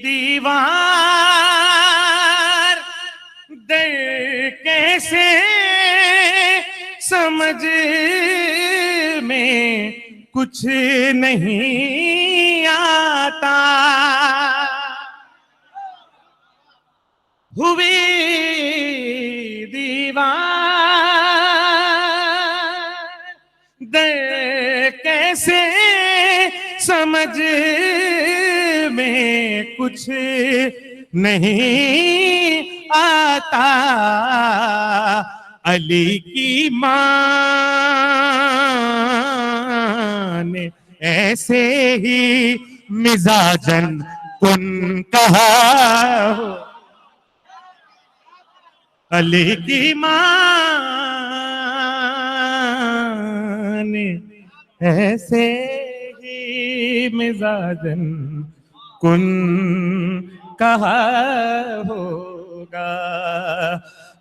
دیوار در کیسے سمجھ میں کچھ نہیں آتا، ہوئی دیوار در کیسے سمجھ میں کچھ نہیں آتا، علی کی ماں نے ایسے ہی مزاجن کن کہا ہو، علی کی ماں نے ایسے ہی مزاجن کن کہا ہوگا،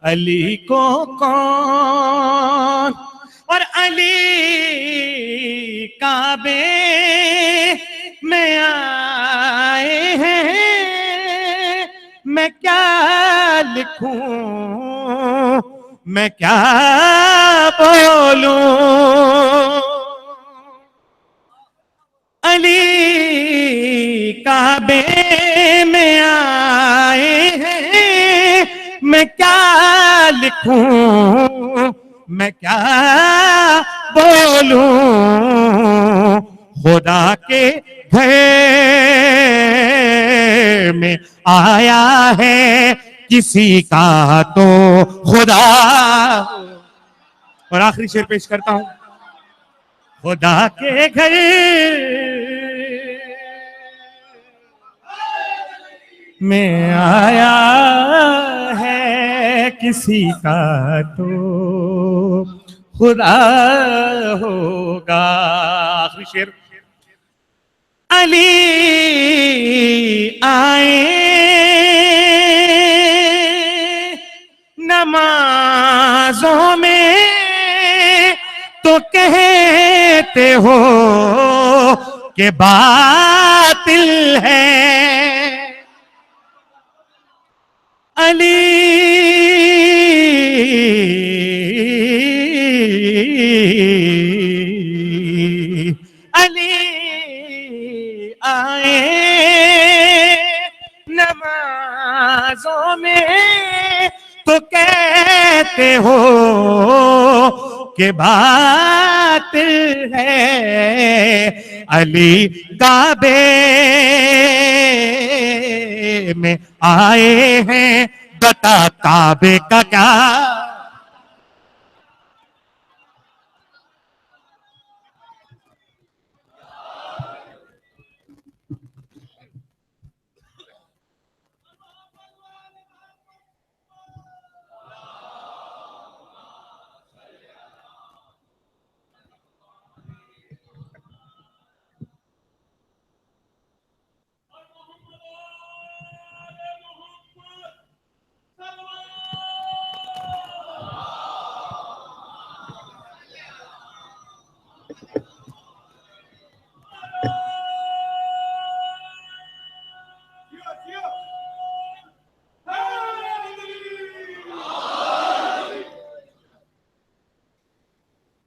علی کو کون اور علی کعبے میں آئے ہیں، میں کیا لکھوں میں کیا بولوں، علی کعبے میں آئے ہیں، میں کیا لکھوں میں کیا بولوں، خدا کے گھر میں آیا ہے کسی کا تو خدا، اور آخری شعر پیش کرتا ہوں، خدا کے گھر میں آیا ہے کسی کا تو خدا ہوگا، آخری شعر، علی آئے نمازوں میں تو کہتے ہو کہ باطل ہے، علی علی آئے نمازوں میں تو کہتے ہو کہ باطل ہے، علی کعبے میں آئے ہیں، بتا کعبے کا کیا،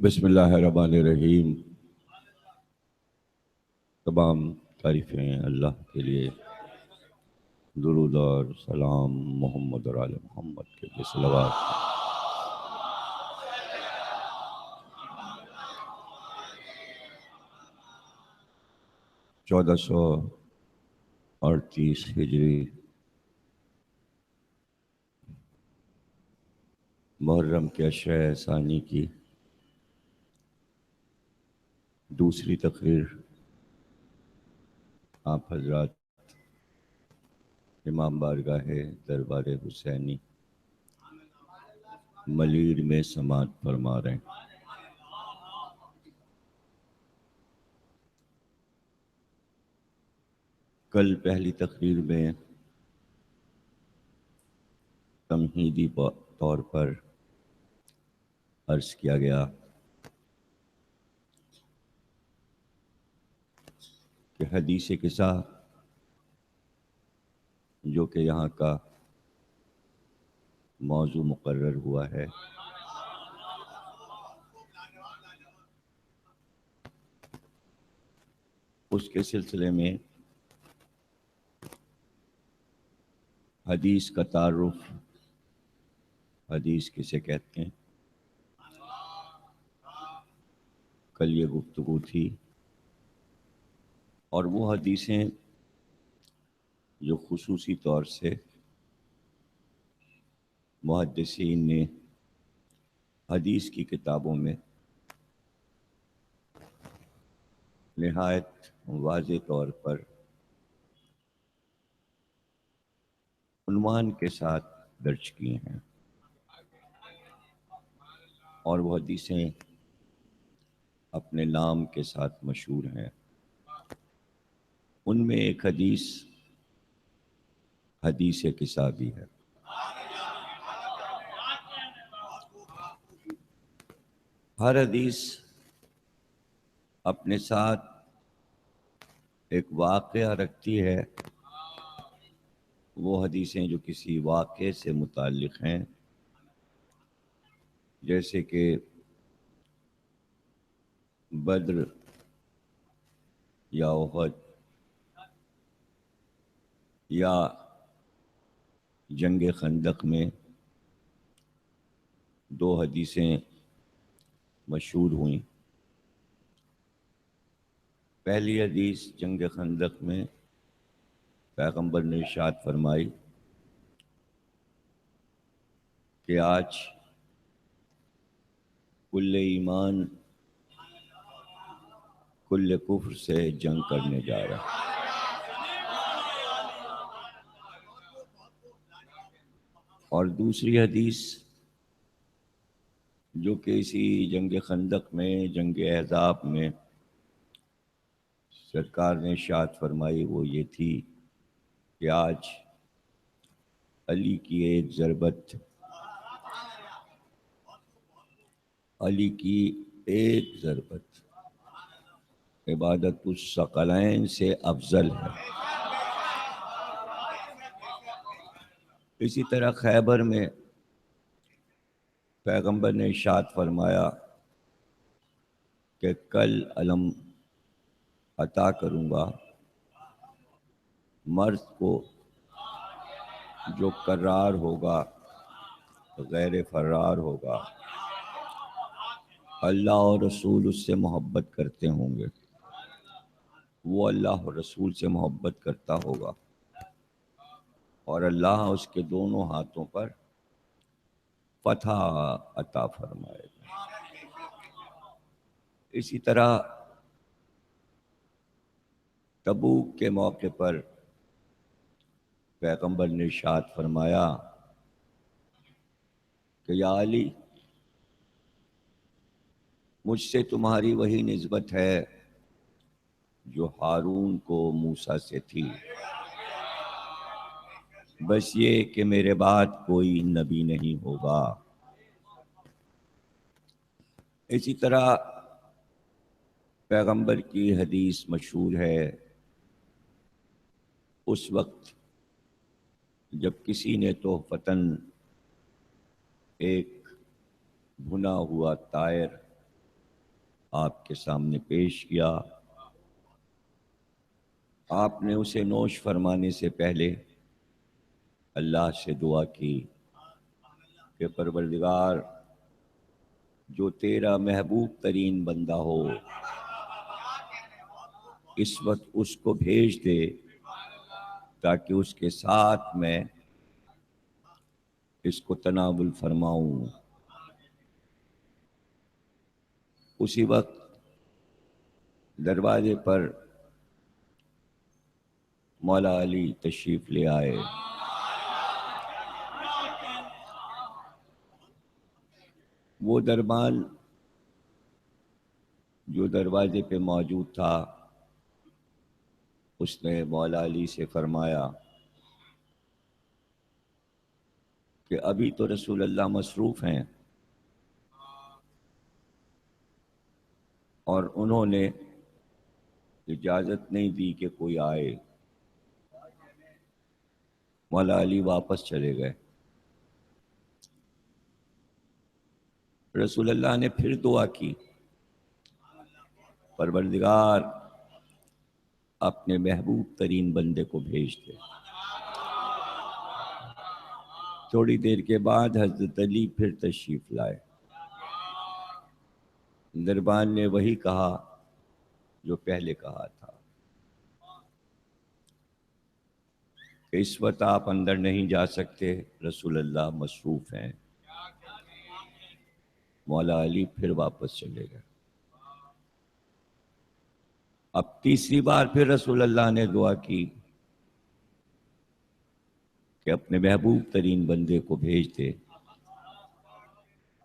بسم اللہ الرحمن الرحیم۔ تمام تعریفیں اللہ کے لیے، درود اور سلام محمد اور آل محمد کے لیے صلوات۔ 1438 ہجری محرم کے عشرہ ثانی کی دوسری تقریر آپ حضرات امام بارگاہ دربار حسینی ملیر میں سماعت فرما رہے ہیں۔ کل پہلی تقریر میں تمہیدی طور پر عرض کیا گیا کہ حدیث قصہ جو کہ یہاں کا موضوع مقرر ہوا ہے، اس کے سلسلے میں حدیث کا تعارف، حدیث کسے کہتے ہیں، کل یہ گفتگو تھی، اور وہ حدیثیں جو خصوصی طور سے محدثین نے حدیث کی کتابوں میں نہایت واضح طور پر عنوان کے ساتھ درج کیے ہیں، اور وہ حدیثیں اپنے نام کے ساتھ مشہور ہیں۔ ان میں ایک حدیث حدیث کسابی ہے۔ ہر حدیث اپنے ساتھ ایک واقعہ رکھتی ہے، وہ حدیثیں جو کسی واقعے سے متعلق ہیں، جیسے کہ بدر یا احد یا جنگ خندق میں دو حدیثیں مشہور ہوئیں۔ پہلی حدیث جنگ خندق میں پیغمبر نے ارشاد فرمائی کہ آج کل ایمان کل کفر سے جنگ کرنے جا رہا ہے۔ اور دوسری حدیث جو کہ اسی جنگ خندق میں، جنگ احزاب میں سرکار نے ارشاد فرمائی، وہ یہ تھی کہ آج علی کی ایک ضربت، علی کی ایک ضربت عبادت الثقلین سے افضل ہے۔ اسی طرح خیبر میں پیغمبر نے ارشاد فرمایا کہ کل علم عطا کروں گا مرد کو جو کرار ہوگا، غیر فرار ہوگا، اللہ اور رسول اس سے محبت کرتے ہوں گے، وہ اللہ اور رسول سے محبت کرتا ہوگا، اور اللہ اس کے دونوں ہاتھوں پر فتح عطا فرمائے گا۔ اسی طرح تبوک کے موقع پر پیغمبر نے ارشاد فرمایا کہ یا علی، مجھ سے تمہاری وہی نسبت ہے جو ہارون کو موسیٰ سے تھی، بس یہ کہ میرے بعد کوئی نبی نہیں ہوگا۔ اسی طرح پیغمبر کی حدیث مشہور ہے، اس وقت جب کسی نے تحفتاً ایک بھنا ہوا طائر آپ کے سامنے پیش کیا، آپ نے اسے نوش فرمانے سے پہلے اللہ سے دعا کی کہ پروردگار، جو تیرا محبوب ترین بندہ ہو اس وقت اس کو بھیج دے تاکہ اس کے ساتھ میں اس کو تناول فرماؤں۔ اسی وقت دروازے پر مولا علی تشریف لے آئے۔ وہ دربان جو دروازے پہ موجود تھا، اس نے مولا علی سے فرمایا کہ ابھی تو رسول اللہ مصروف ہیں، اور انہوں نے اجازت نہیں دی کہ کوئی آئے۔ مولا علی واپس چلے گئے. رسول اللہ نے پھر دعا کی، پروردگار اپنے محبوب ترین بندے کو بھیج دے. تھوڑی دیر کے بعد حضرت علی پھر تشریف لائے. دربان نے وہی کہا جو پہلے کہا تھا کہ اس وقت آپ اندر نہیں جا سکتے، رسول اللہ مصروف ہیں. مولا علی پھر واپس چلے گئے. اب تیسری بار پھر رسول اللہ نے دعا کی کہ اپنے محبوب ترین بندے کو بھیج دے.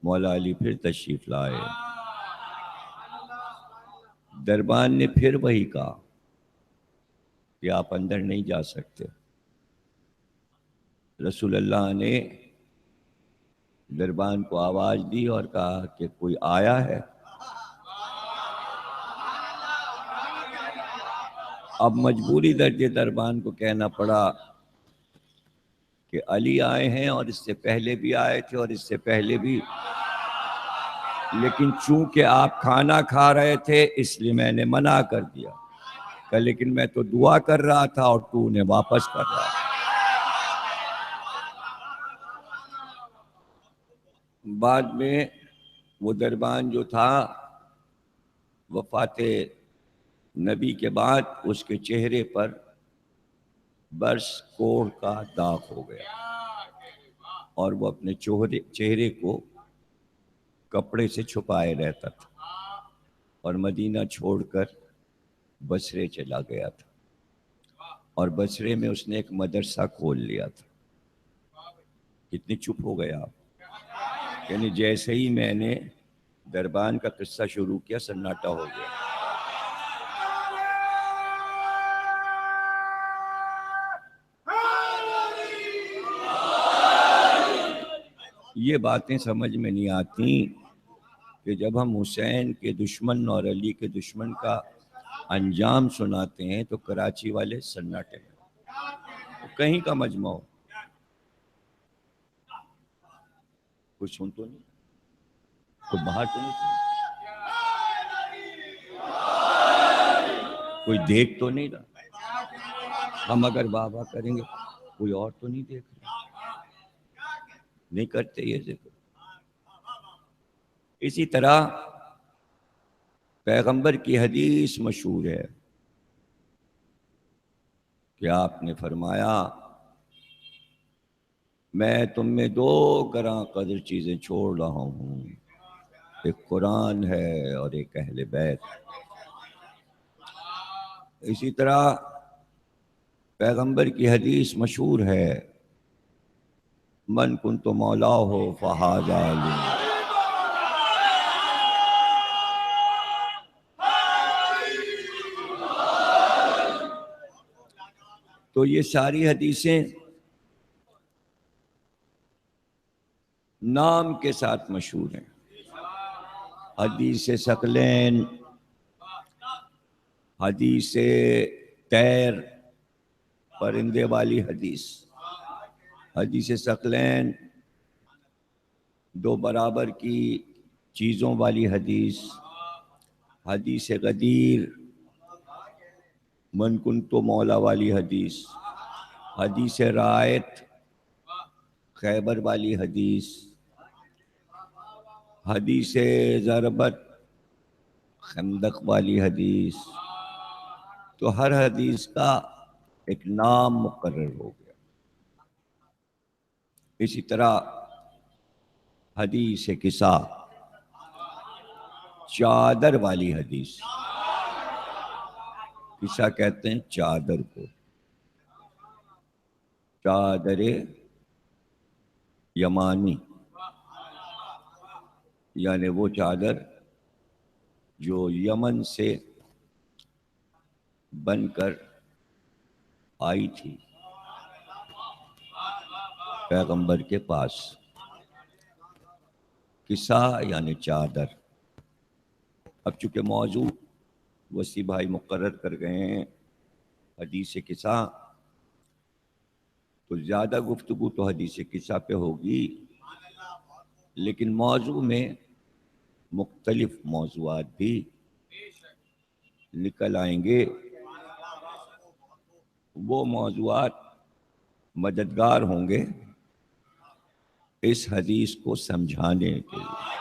مولا علی پھر تشریف لائے. دربان نے پھر وہی کہا کہ آپ اندر نہیں جا سکتے. رسول اللہ نے دربان کو آواز دی اور کہا کہ کوئی آیا ہے. اب مجبوری درجے دربان کو کہنا پڑا کہ علی آئے ہیں، اور اس سے پہلے بھی آئے تھے اور اس سے پہلے بھی، لیکن چونکہ آپ کھانا کھا رہے تھے اس لیے میں نے منع کر دیا کہ لیکن میں تو دعا کر رہا تھا اور تو انہیں واپس کر رہا تھا. بعد میں وہ دربان جو تھا وفات نبی کے بعد اس کے چہرے پر برس کوڑ کا داغ ہو گیا اور وہ اپنے چہرے کو کپڑے سے چھپائے رہتا تھا اور مدینہ چھوڑ کر بصرے چلا گیا تھا، اور بصرے میں اس نے ایک مدرسہ کھول لیا تھا. کتنی چپ ہو گیا آپ؟ یعنی جیسے ہی میں نے دربان کا قصہ شروع کیا سناٹا ہو گیا. یہ باتیں سمجھ میں نہیں آتی کہ جب ہم حسین کے دشمن اور علی کے دشمن کا انجام سناتے ہیں تو کراچی والے سناٹے ہیں. کہیں کا مجمع ہو، کوئی سن تو نہیں، کوئی باہر تو نہیں سن، کوئی دیکھ تو نہیں رہا. ہم اگر بابا کریں گے کوئی اور تو نہیں دیکھ رہا، نہیں کرتے یہ ذکر. اسی طرح پیغمبر کی حدیث مشہور ہے کہ آپ نے فرمایا میں تم میں دو گراں قدر چیزیں چھوڑ رہا ہوں، ایک قرآن ہے اور ایک اہل بیت. اسی طرح پیغمبر کی حدیث مشہور ہے من کنت مولا ہو فہذا علی. تو یہ ساری حدیثیں نام کے ساتھ مشہور ہیں. حدیث ثقلین، حدیث طیر پرندے والی حدیث، حدیث ثقلین دو برابر کی چیزوں والی حدیث، حدیث غدیر من کنت مولا والی حدیث، حدیث رایت خیبر والی حدیث، حدیث ضربت خندق والی حدیث. تو ہر حدیث کا ایک نام مقرر ہو گیا. اسی طرح حدیث کسا چادر والی حدیث، کسا کہتے ہیں چادر کو، چادر یمانی، یعنی وہ چادر جو یمن سے بن کر آئی تھی پیغمبر کے پاس. کسا یعنی چادر. اب چونکہ موضوع وسیع بھائی مقرر کر گئے ہیں حدیث کسا، تو زیادہ گفتگو تو حدیث قصہ پہ ہوگی، لیکن موضوع میں مختلف موضوعات بھی نکل آئیں گے. وہ موضوعات مددگار ہوں گے اس حدیث کو سمجھانے کے لیے.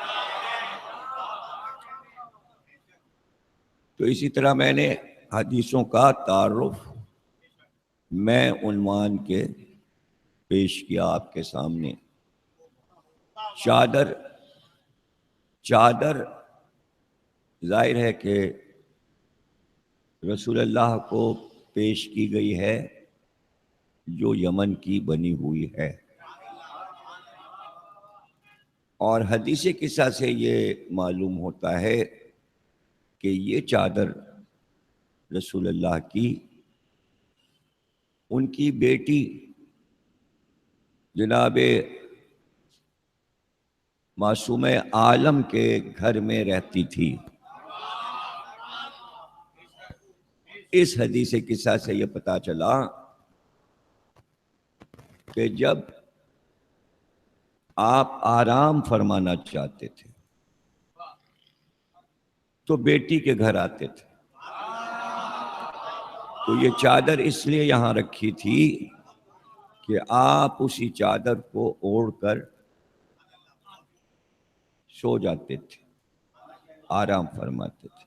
تو اسی طرح میں نے حدیثوں کا تعارف میں عنوان کے پیش کیا آپ کے سامنے. چادر ظاہر ہے کہ رسول اللہ کو پیش کی گئی ہے جو یمن کی بنی ہوئی ہے، اور حدیث قصہ سے یہ معلوم ہوتا ہے کہ یہ چادر رسول اللہ کی ان کی بیٹی جناب معصومہ عالم کے گھر میں رہتی تھی. اس حدیث قصہ سے یہ پتہ چلا کہ جب آپ آرام فرمانا چاہتے تھے تو بیٹی کے گھر آتے تھے. تو یہ چادر اس لیے یہاں رکھی تھی کہ آپ اسی چادر کو اوڑھ کر سو جاتے تھے، آرام فرماتے تھے.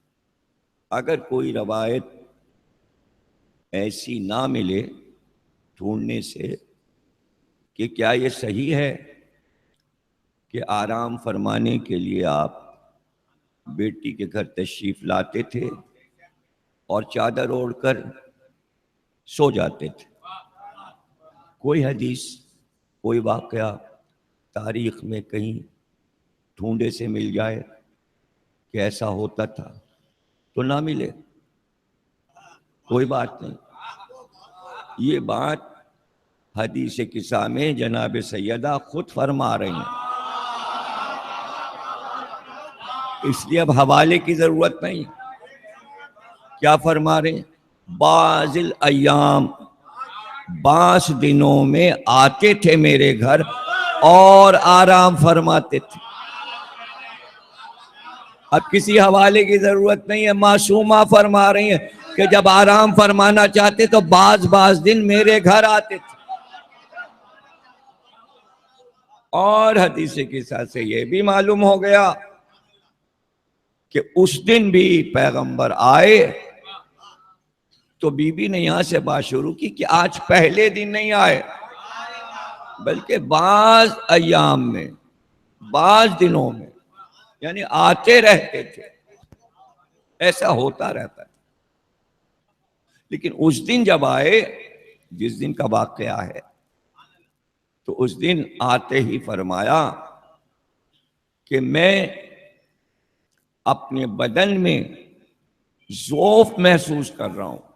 اگر کوئی روایت ایسی نہ ملے ڈھونڈنے سے کہ کیا یہ صحیح ہے کہ آرام فرمانے کے لیے آپ بیٹی کے گھر تشریف لاتے تھے اور چادر اوڑھ کر سو جاتے تھے، کوئی حدیث کوئی واقعہ تاریخ میں کہیں ڈھونڈے سے مل جائے کہ ایسا ہوتا تھا تو نہ ملے، کوئی بات نہیں. یہ بات حدیث قصہ میں جناب سیدہ خود فرما رہی ہیں، اس لیے اب حوالے کی ضرورت نہیں. کیا فرما رہے ہیں؟ بعض الایام، بعض دنوں میں آتے تھے میرے گھر اور آرام فرماتے تھے. اب کسی حوالے کی ضرورت نہیں ہے، معصومہ فرما رہی ہیں کہ جب آرام فرمانا چاہتے تو بعض دن میرے گھر آتے تھے. اور حدیث قصہ سے یہ بھی معلوم ہو گیا کہ اس دن بھی پیغمبر آئے تو بی بی نے یہاں سے بات شروع کی کہ آج پہلے دن نہیں آئے بلکہ بعض ایام میں، بعض دنوں میں، یعنی آتے رہتے تھے. ایسا ہوتا رہتا ہے. لیکن اس دن جب آئے، جس دن کا واقعہ ہے، تو اس دن آتے ہی فرمایا کہ میں اپنے بدن میں ضعف محسوس کر رہا ہوں.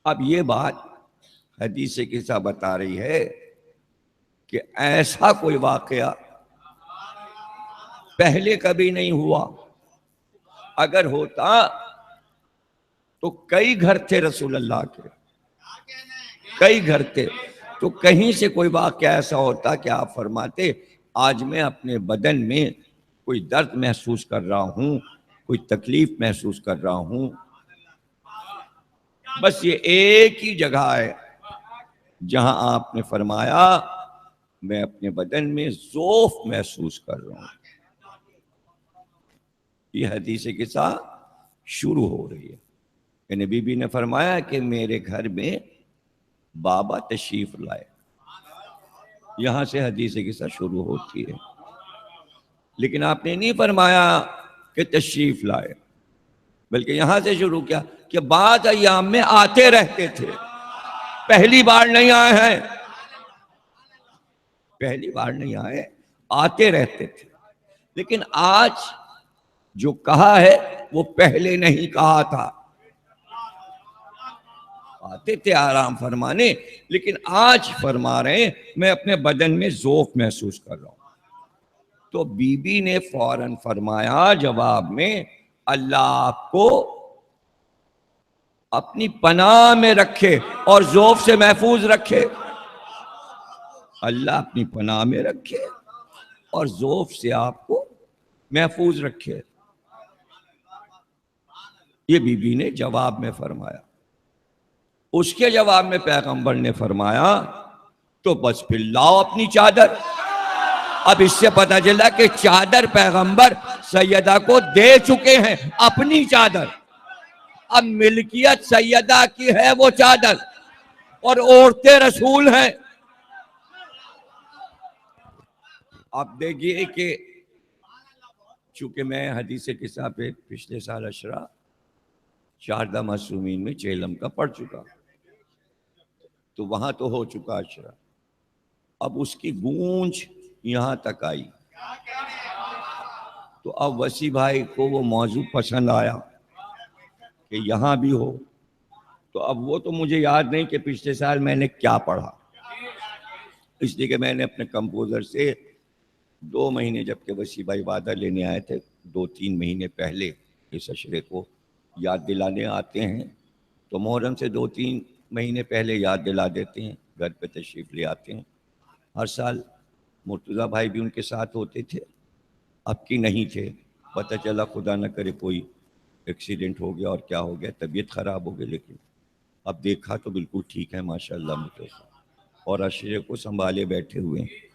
اب یہ بات حدیث قصہ بتا رہی ہے کہ ایسا کوئی واقعہ پہلے کبھی نہیں ہوا. اگر ہوتا تو کئی گھر تھے رسول اللہ کے، کئی گھر تھے، تو کہیں سے کوئی واقعہ ایسا ہوتا کہ آپ فرماتے آج میں اپنے بدن میں کوئی درد محسوس کر رہا ہوں، کوئی تکلیف محسوس کر رہا ہوں. بس یہ ایک ہی جگہ ہے جہاں آپ نے فرمایا میں اپنے بدن میں ضعف محسوس کر رہا ہوں. یہ حدیث قصہ شروع ہو رہی ہے. یعنی بی بی نے فرمایا کہ میرے گھر میں بابا تشریف لائے. یہاں سے حدیث قصہ شروع ہوتی ہے. لیکن آپ نے نہیں فرمایا کہ تشریف لائے، بلکہ یہاں سے شروع کیا کہ بعض ایام میں آتے رہتے تھے. پہلی بار نہیں آئے ہیں، پہلی بار نہیں آئے، آتے رہتے تھے. لیکن آج جو کہا ہے وہ پہلے نہیں کہا تھا. آتے تھے آرام فرمانے، لیکن آج فرما رہے ہیں میں اپنے بدن میں ضعف محسوس کر رہا ہوں. تو بی بی نے فوراً فرمایا جواب میں اللہ آپ کو اپنی پناہ میں رکھے اور ذوف سے محفوظ رکھے. اللہ اپنی پناہ میں رکھے اور ذوف سے آپ کو محفوظ رکھے. یہ بی بی نے جواب میں فرمایا. اس کے جواب میں پیغمبر نے فرمایا تو بس پھر لاؤ اپنی چادر. اب اس سے پتہ چلا کہ چادر پیغمبر سیدہ کو دے چکے ہیں، اپنی چادر. اب ملکیت سیدہ کی ہے وہ چادر، اور عورتیں رسول ہیں. اب دیکھیے کہ چونکہ میں حدیث قصہ پہ پچھلے سال اشرا شاردہ معصومین میں چیلم کا پڑھ چکا، تو وہاں تو ہو چکا اشرا. اب اس کی گونج یہاں تک آئی، تو اب وسیع بھائی کو وہ موضوع پسند آیا کہ یہاں بھی ہو. تو اب وہ تو مجھے یاد نہیں کہ پچھلے سال میں نے کیا پڑھا، اس لیے کہ میں نے اپنے کمپوزر سے 2 مہینے، جبکہ وسیع بھائی وعدہ لینے آئے تھے 2-3 مہینے پہلے اس اشرے کو یاد دلانے آتے ہیں، تو محرم سے 2-3 مہینے پہلے یاد دلا دیتے ہیں، گھر پہ تشریف لے آتے ہیں. ہر سال مرتضیٰ بھائی بھی ان کے ساتھ ہوتے تھے، اب کی نہیں تھے. پتہ چلا خدا نہ کرے کوئی ایکسیڈنٹ ہو گیا اور کیا ہو گیا، طبیعت خراب ہو گئی، لیکن اب دیکھا تو بالکل ٹھیک ہے ماشاءاللہ مرتضیٰ، اور اشرے کو سنبھالے بیٹھے ہوئے ہیں.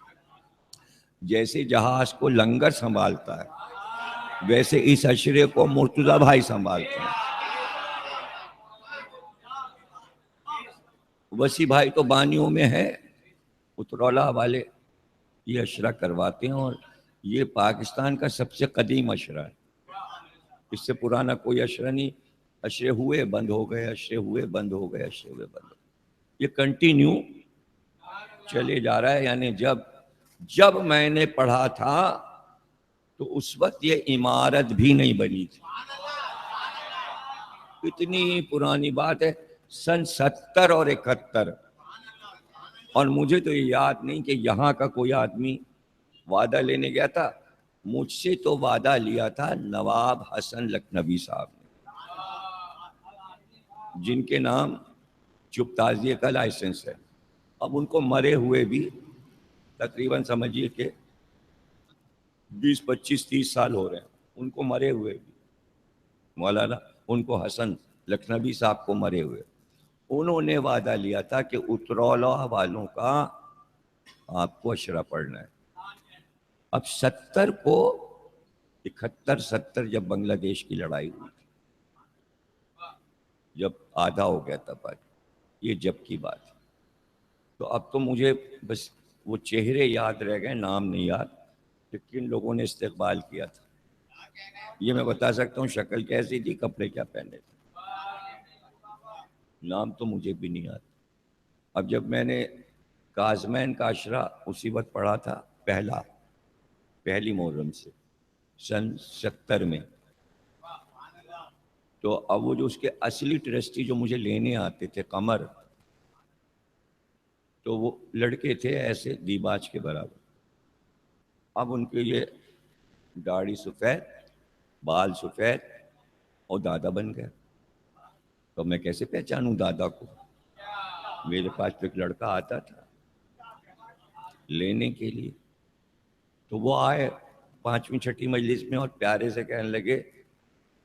جیسے جہاز کو لنگر سنبھالتا ہے ویسے اس اشرے کو مرتضیٰ بھائی سنبھالتے ہیں. وسیع بھائی تو بانیوں میں ہے، اترولہ والے یہ اشرا کرواتے ہیں، اور یہ پاکستان کا سب سے قدیم اشرا ہے. اس سے پرانا کوئی اشرا نہیں. اشرے ہوئے بند ہو گئے، اشرے ہوئے بند ہو گئے، اشرے ہوئے بند ہو گئے، یہ کنٹینیو چلے جا رہا ہے. یعنی جب میں نے پڑھا تھا تو اس وقت یہ عمارت بھی نہیں بنی تھی. اتنی پرانی بات ہے، سن 70 اور 71. اور مجھے تو یہ یاد نہیں کہ یہاں کا کوئی آدمی وعدہ لینے گیا تھا. مجھ سے تو وعدہ لیا تھا نواب حسن لکھنوی صاحب نے، جن کے نام چپ تعزیے کا لائسنس ہے. اب ان کو مرے ہوئے بھی تقریباً سمجھیے کہ 20-25-30 سال ہو رہے ہیں ان کو مرے ہوئے بھی. مولانا ان کو حسن لکھنوی صاحب کو مرے ہوئے، انہوں نے وعدہ لیا تھا کہ اترولہ والوں کا آپ کو اشرا پڑھنا ہے. اب 70 کو 71-70 جب بنگلہ دیش کی لڑائی ہوئی تھی، جب آدھا ہو گیا تھا بعد، یہ جب کی بات ہے. تو اب تو مجھے بس وہ چہرے یاد رہ گئے، نام نہیں یاد کہ کن لوگوں نے استقبال کیا تھا. یہ میں بتا سکتا ہوں شکل کیسی تھی، کپڑے کیا پہنے تھے، نام تو مجھے بھی نہیں یاد. اب جب میں نے کاظمین کا اشرا اسی وقت پڑھا تھا، پہلی محرم سے سن 70 میں، تو اب وہ جو اس کے اصلی ٹرسٹی جو مجھے لینے آتے تھے قمر، تو وہ لڑکے تھے ایسے دیباج کے برابر. اب ان کے لیے داڑھی سفید، بال سفید، اور دادا بن گئے. تو میں کیسے پہچانوں دادا کو؟ میرے پاس تو ایک لڑکا آتا تھا لینے کے لیے، تو وہ آئے 5ویں-6ٹھی مجلس میں اور پیارے سے کہنے لگے،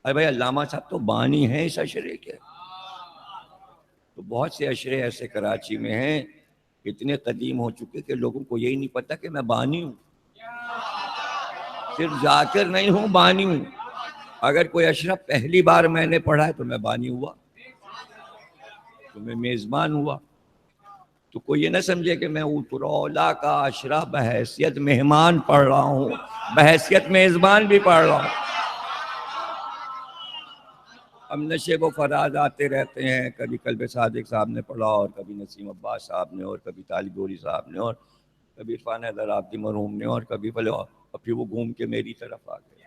ارے بھائی علامہ صاحب تو بانی ہیں اس اشرے کے. تو بہت سے اشرے ایسے کراچی میں ہیں اتنے قدیم ہو چکے کہ لوگوں کو یہی نہیں پتا کہ میں بانی ہوں، صرف ذاکر نہیں ہوں، بانی ہوں. اگر کوئی اشرا پہلی بار میں نے پڑھا ہے تو میں بانی ہوا، تو میں میزبان ہوا. تو کوئی یہ نہ سمجھے کہ میں اترولہ کا اشرا بحیثیت مہمان پڑھ رہا ہوں، بحیثیت میزبان بھی پڑھ رہا ہوں. اب نشیب و فراز آتے رہتے ہیں، کبھی قلب صادق صاحب نے پڑھا، اور کبھی نسیم عباس صاحب نے، اور کبھی طالب گوری صاحب نے، اور کبھی عرفان حیدر آبادی مرحوم نے، اور کبھی بھلے، اور پھر وہ گھوم کے میری طرف آ گئے.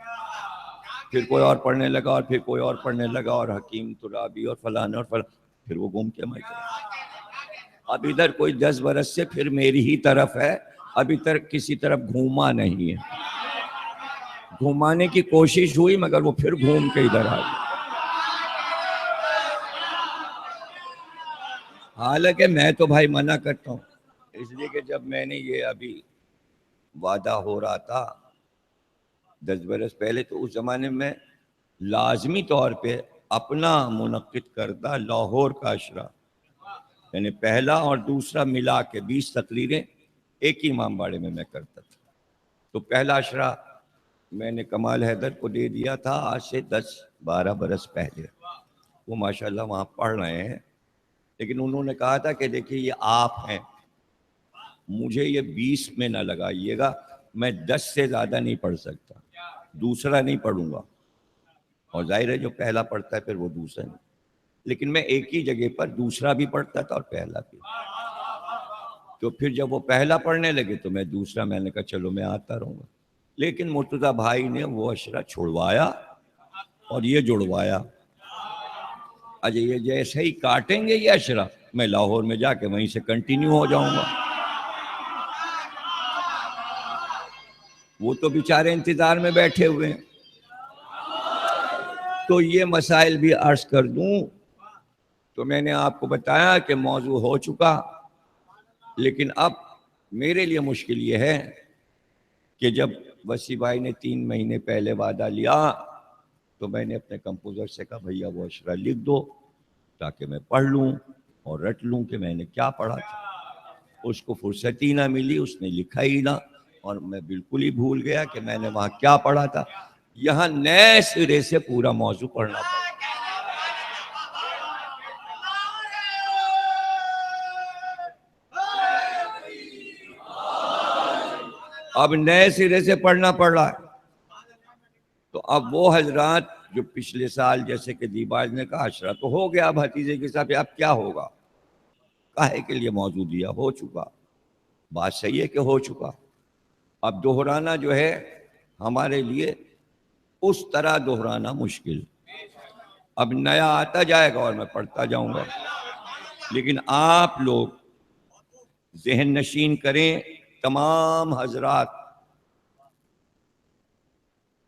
پھر کوئی اور پڑھنے لگا، اور پھر کوئی اور پڑھنے لگا، اور حکیم ترابی اور فلانا اور فلانا، پھر وہ گھوم کے ہماری طرف. اب ادھر کوئی 10 برس سے پھر میری ہی طرف ہے، ابھی تک کسی طرف گھوما نہیں ہے. گھومانے کی کوشش ہوئی مگر وہ پھر گھوم کے ادھر آ گئی. حالانکہ میں تو بھائی منع کرتا ہوں، اس لیے کہ جب میں نے یہ ابھی وعدہ ہو رہا تھا 10 برس پہلے، تو اس زمانے میں لازمی طور پہ اپنا منعقد کردہ لاہور کا عشرہ، یعنی پہلا اور دوسرا ملا کے 20 تقریریں ایک ہی امام باڑے میں کرتا تھا۔ تو پہلا عشرہ میں نے کمال حیدر کو دے دیا تھا آج سے 10-12 برس پہلے، وہ ماشاءاللہ وہاں پڑھ رہے ہیں، لیکن انہوں نے کہا تھا کہ دیکھیے یہ آپ ہیں، مجھے یہ 20 میں نہ لگائیے گا، میں 10 سے زیادہ نہیں پڑھ سکتا، دوسرا نہیں پڑھوں گا، اور ظاہر ہے جو پہلا پڑھتا ہے پھر وہ دوسرا نہیں، لیکن میں ایک ہی جگہ پر دوسرا بھی پڑھتا تھا اور پہلا بھی۔ تو پھر جب وہ پہلا پڑھنے لگے تو میں دوسرا، میں نے کہا چلو میں آتا رہوں گا، لیکن مرتضیٰ بھائی نے وہ عشرہ چھڑوایا اور یہ جڑوایا۔ اجے یہ جیسے ہی کاٹیں گے یہ عشرہ، میں لاہور میں جا کے وہیں سے کنٹینیو ہو جاؤں گا۔ وہ تو بیچارے انتظار میں بیٹھے ہوئے ہیں۔ تو یہ مسائل بھی عرض کر دوں، تو میں نے آپ کو بتایا کہ موضوع ہو چکا، لیکن اب میرے لیے مشکل یہ ہے کہ جب وسیع بھائی نے 3 مہینے پہلے وعدہ لیا تو میں نے اپنے کمپوزر سے کہا بھیا وہ عشرہ لکھ دو تاکہ میں پڑھ لوں اور رٹ لوں کہ میں نے کیا پڑھا تھا۔ اس کو فرصت ہی نہ ملی، اس نے لکھا ہی نہ، اور میں بالکل ہی بھول گیا کہ میں نے وہاں کیا پڑھا تھا۔ یہاں نئے سرے سے پورا موضوع پڑھنا پڑا۔ اب نئے سرے سے پڑھنا پڑ رہا ہے۔ تو اب وہ حضرات جو پچھلے سال جیسے کہ دیباج نے کہا عشرہ تو ہو گیا، اب حتیجے کے حساب سے اب کیا ہوگا، کاہے کے لیے موضوع دیا، ہو چکا، بات صحیح ہے کہ ہو چکا۔ اب دہرانا جو ہے ہمارے لیے اس طرح دہرانا مشکل، اب نیا آتا جائے گا اور میں پڑھتا جاؤں گا، لیکن آپ لوگ ذہن نشین کریں تمام حضرات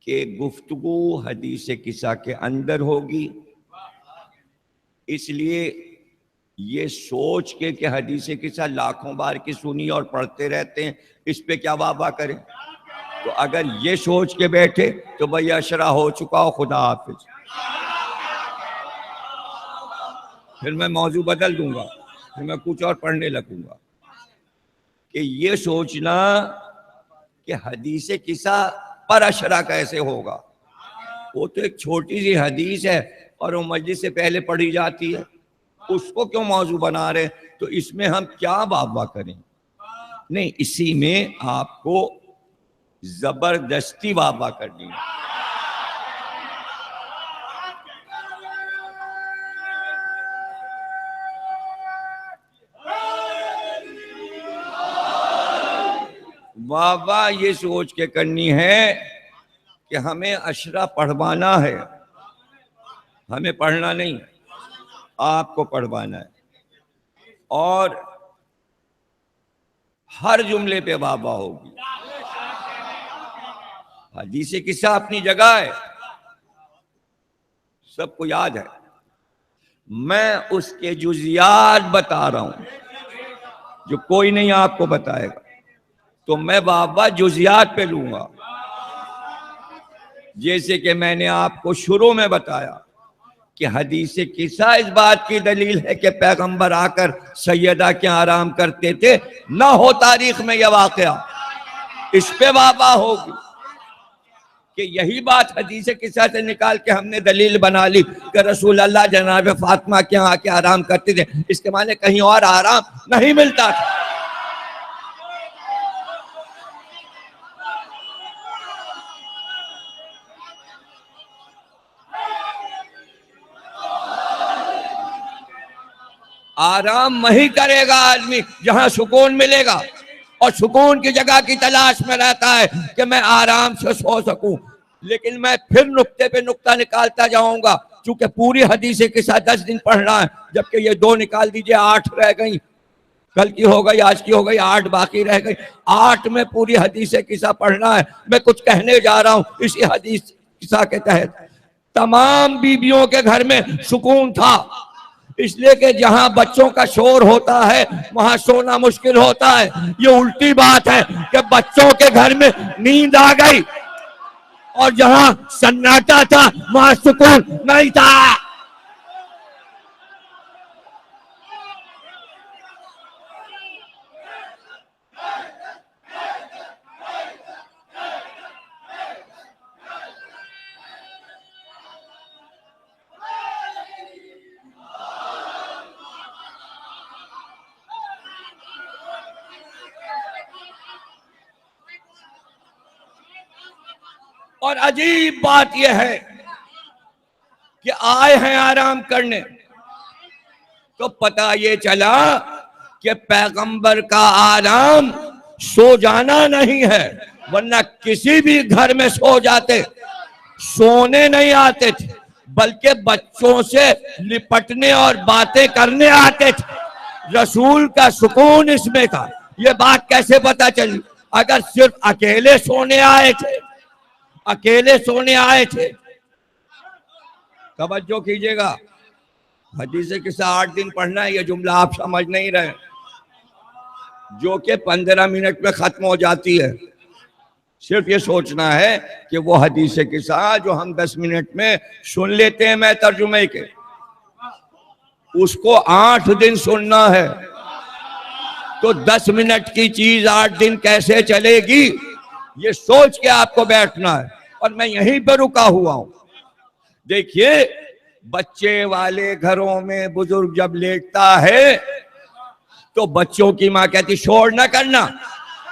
کہ گفتگو حدیث قصہ کے اندر ہوگی، اس لیے یہ سوچ کے کہ حدیث قصہ لاکھوں بار کی سنی اور پڑھتے رہتے ہیں اس پہ کیا واہ واہ کریں، تو اگر یہ سوچ کے بیٹھے تو بھئی عشرہ ہو چکا ہو، خدا حافظ، پھر میں موضوع بدل دوں گا، پھر میں کچھ اور پڑھنے لگوں گا۔ کہ یہ سوچنا کہ حدیث قصہ پر عشرہ کیسے ہوگا، وہ تو ایک چھوٹی سی حدیث ہے اور وہ مجلس سے پہلے پڑھی جاتی ہے، اس کو کیوں موضوع بنا رہے، تو اس میں ہم کیا واہ واہ کریں، نہیں، اسی میں آپ کو زبردستی واہ واہ کرنی ہے۔ واہ واہ یہ سوچ کے کرنی ہے کہ ہمیں عشرہ پڑھوانا ہے، ہمیں پڑھنا نہیں، آپ کو پڑھوانا ہے، اور ہر جملے پہ واہ واہ ہوگی۔ حدیث قصہ اپنی جگہ ہے، سب کو یاد ہے، میں اس کے جزیات بتا رہا ہوں جو کوئی نہیں آپ کو بتائے گا، تو میں واہ واہ جزیات پہ لوں گا۔ جیسے کہ میں نے آپ کو شروع میں بتایا کہ حدیث قصہ اس بات کی دلیل ہے کہ پیغمبر آ کر سیدہ کے آرام کرتے تھے، نہ ہو تاریخ میں یہ واقعہ، اس پہ واہ واہ ہوگی کہ یہی بات حدیث قصہ سے نکال کے ہم نے دلیل بنا لی کہ رسول اللہ جناب فاطمہ کے آ کے آرام کرتے تھے، اس کے معنی کہیں اور آرام نہیں ملتا تھا۔ آرام وہی کرے گا آدمی جہاں سکون ملے گا، اور سکون کی جگہ کی تلاش میں رہتا ہے کہ میں آرام سے سو سکوں، لیکن میں پھر نقطے پہ نقطہ نکالتا جاؤں گا، چونکہ پوری حدیث قصہ 10 دن پڑھنا ہے، جبکہ یہ 2 نکال دیجئے 8 رہ گئیں، کل کی ہو گئی، آج کی ہو گئی، 8 باقی رہ گئی، 8 میں پوری حدیث قصہ پڑھنا ہے۔ میں کچھ کہنے جا رہا ہوں اسی حدیث قصہ کے تحت۔ تمام بیویوں کے گھر میں سکون تھا، اس لیے کہ جہاں بچوں کا شور ہوتا ہے وہاں سونا مشکل ہوتا ہے. یہ الٹی بات ہے کہ بچوں کے گھر میں نیند آ گئی اور جہاں سناٹا تھا وہاں سکون نہیں تھا. اور عجیب بات یہ ہے کہ آئے ہیں آرام کرنے تو پتہ یہ چلا کہ پیغمبر کا آرام سو جانا نہیں ہے، ورنہ کسی بھی گھر میں سو جاتے، سونے نہیں آتے تھے بلکہ بچوں سے لپٹنے اور باتیں کرنے آتے تھے. رسول کا سکون اس میں تھا. یہ بات کیسے پتہ چلی؟ اگر صرف اکیلے سونے آئے تھے، اکیلے سونے آئے تھے. توجہ کیجئے گا، حدیث قصہ 8 دن پڑھنا ہے. یہ جملہ آپ سمجھ نہیں رہے جو کہ 15 منٹ میں ختم ہو جاتی ہے. صرف یہ سوچنا ہے کہ وہ حدیث قصہ جو ہم 10 منٹ میں سن لیتے ہیں میں ترجمے کے، اس کو 8 دن سننا ہے. تو 10 منٹ کی چیز 8 دن کیسے چلے گی؟ یہ سوچ کے آپ کو بیٹھنا ہے. اور میں یہیں پہ رکا ہوا ہوں. دیکھیے، بچے والے گھروں میں بزرگ جب لیٹتا ہے تو بچوں کی ماں کہتی شور نہ کرنا،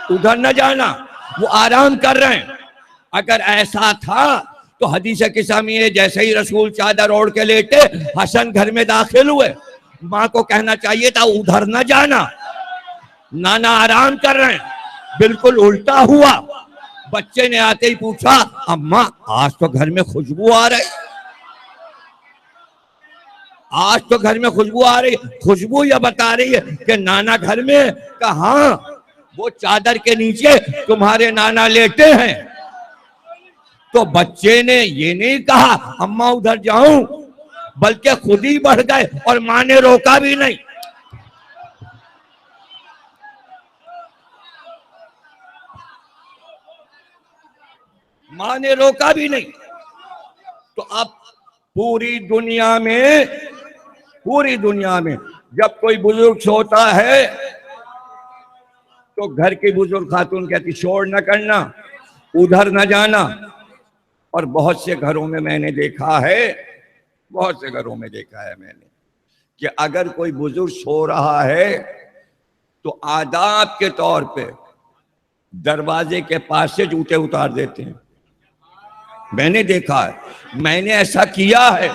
ادھر نہ جانا، وہ آرام کر رہے ہیں. اگر ایسا تھا تو حدیث قصہ میں جیسے ہی رسول چادر اوڑھ کے لیٹے حسن گھر میں داخل ہوئے، ماں کو کہنا چاہیے تھا ادھر نہ جانا، نانا آرام کر رہے ہیں. بالکل الٹا ہوا. بچے نے آتے ہی پوچھا اماں آج تو گھر میں خوشبو آ رہی، آج تو گھر میں خوشبو آ رہی. خوشبو یہ بتا رہی ہے کہ نانا گھر میں. کہاں؟ وہ چادر کے نیچے تمہارے نانا لیٹے ہیں. تو بچے نے یہ نہیں کہا اماں ادھر جاؤں، بلکہ خود ہی بڑھ گئے اور ماں نے روکا بھی نہیں. ماں نے روکا بھی نہیں. تو اب پوری دنیا میں جب کوئی بزرگ سوتا ہے تو گھر کی بزرگ خاتون کہتی شور نہ کرنا، ادھر نہ جانا. اور بہت سے گھروں میں نے دیکھا ہے، بہت سے گھروں میں دیکھا ہے میں نے کہ اگر کوئی بزرگ سو رہا ہے تو آداب کے طور پہ دروازے کے پاس سے جوتے اتار دیتے ہیں. میں نے دیکھا ہے، میں نے ایسا کیا ہے.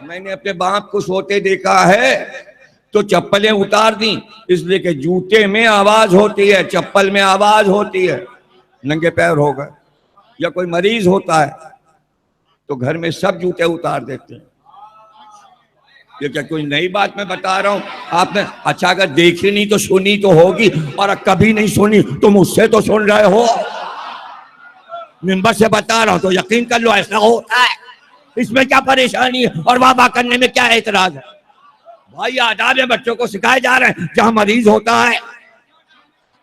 میں نے اپنے باپ کو سوتے دیکھا ہے تو چپلیں اتار دیں، اس لیے کہ جوتے میں آواز ہوتی ہے، چپل میں آواز ہوتی ہے. ننگے پیر ہو گئے یا کوئی مریض ہوتا ہے تو گھر میں سب جوتے اتار دیتے ہیں. یہ کیا کوئی نئی بات میں بتا رہا ہوں آپ نے؟ اچھا اگر دیکھی نہیں تو سنی تو ہوگی، اور کبھی نہیں سنی تو مجھ سے تو سن رہے ہو. ممبر سے بتا رہا ہوں تو یقین کر لو ایسا ہوتا ہے. اس میں کیا پریشانی ہے اور واہ واہ کرنے میں کیا اعتراض ہے؟ بھائی آداب بچوں کو سکھائے جا رہے ہیں جہاں مریض ہوتا ہے.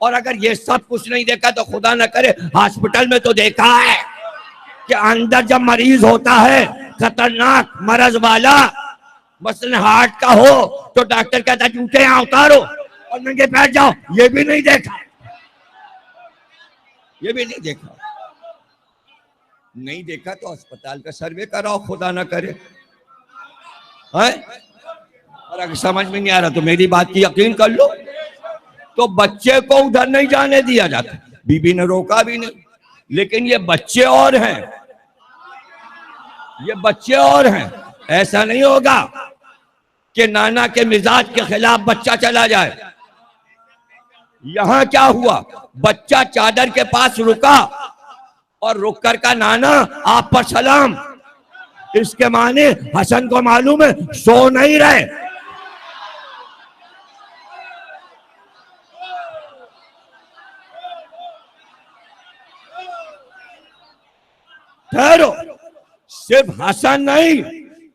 اور اگر یہ سب کچھ نہیں دیکھا تو خدا نہ کرے ہاسپٹل میں تو دیکھا ہے کہ اندر جب مریض ہوتا ہے خطرناک مرض والا، مثلا ہارٹ کا ہو، تو ڈاکٹر کہتا ہے جوتے یہاں اتارو اور ننگے پیر جاؤ. یہ بھی نہیں دیکھا، یہ بھی نہیں دیکھا. نہیں دیکھا تو اسپتال کا سروے کراؤ خدا نہ کرے. اور اگر سمجھ میں نہیں آ رہا تو میری بات کی یقین کر لو. تو بچے کو ادھر نہیں جانے دیا جاتا، بی بی نے روکا بھی نہیں. لیکن یہ بچے اور ہیں، یہ بچے اور ہیں. ایسا نہیں ہوگا کہ نانا کے مزاج کے خلاف بچہ چلا جائے. یہاں کیا ہوا؟ بچہ چادر کے پاس رکا اور رک کر کا نانا آپ پر سلام. اس کے معنی حسن کو معلوم ہے سو نہیں رہے. ٹھہرو، صرف حسن نہیں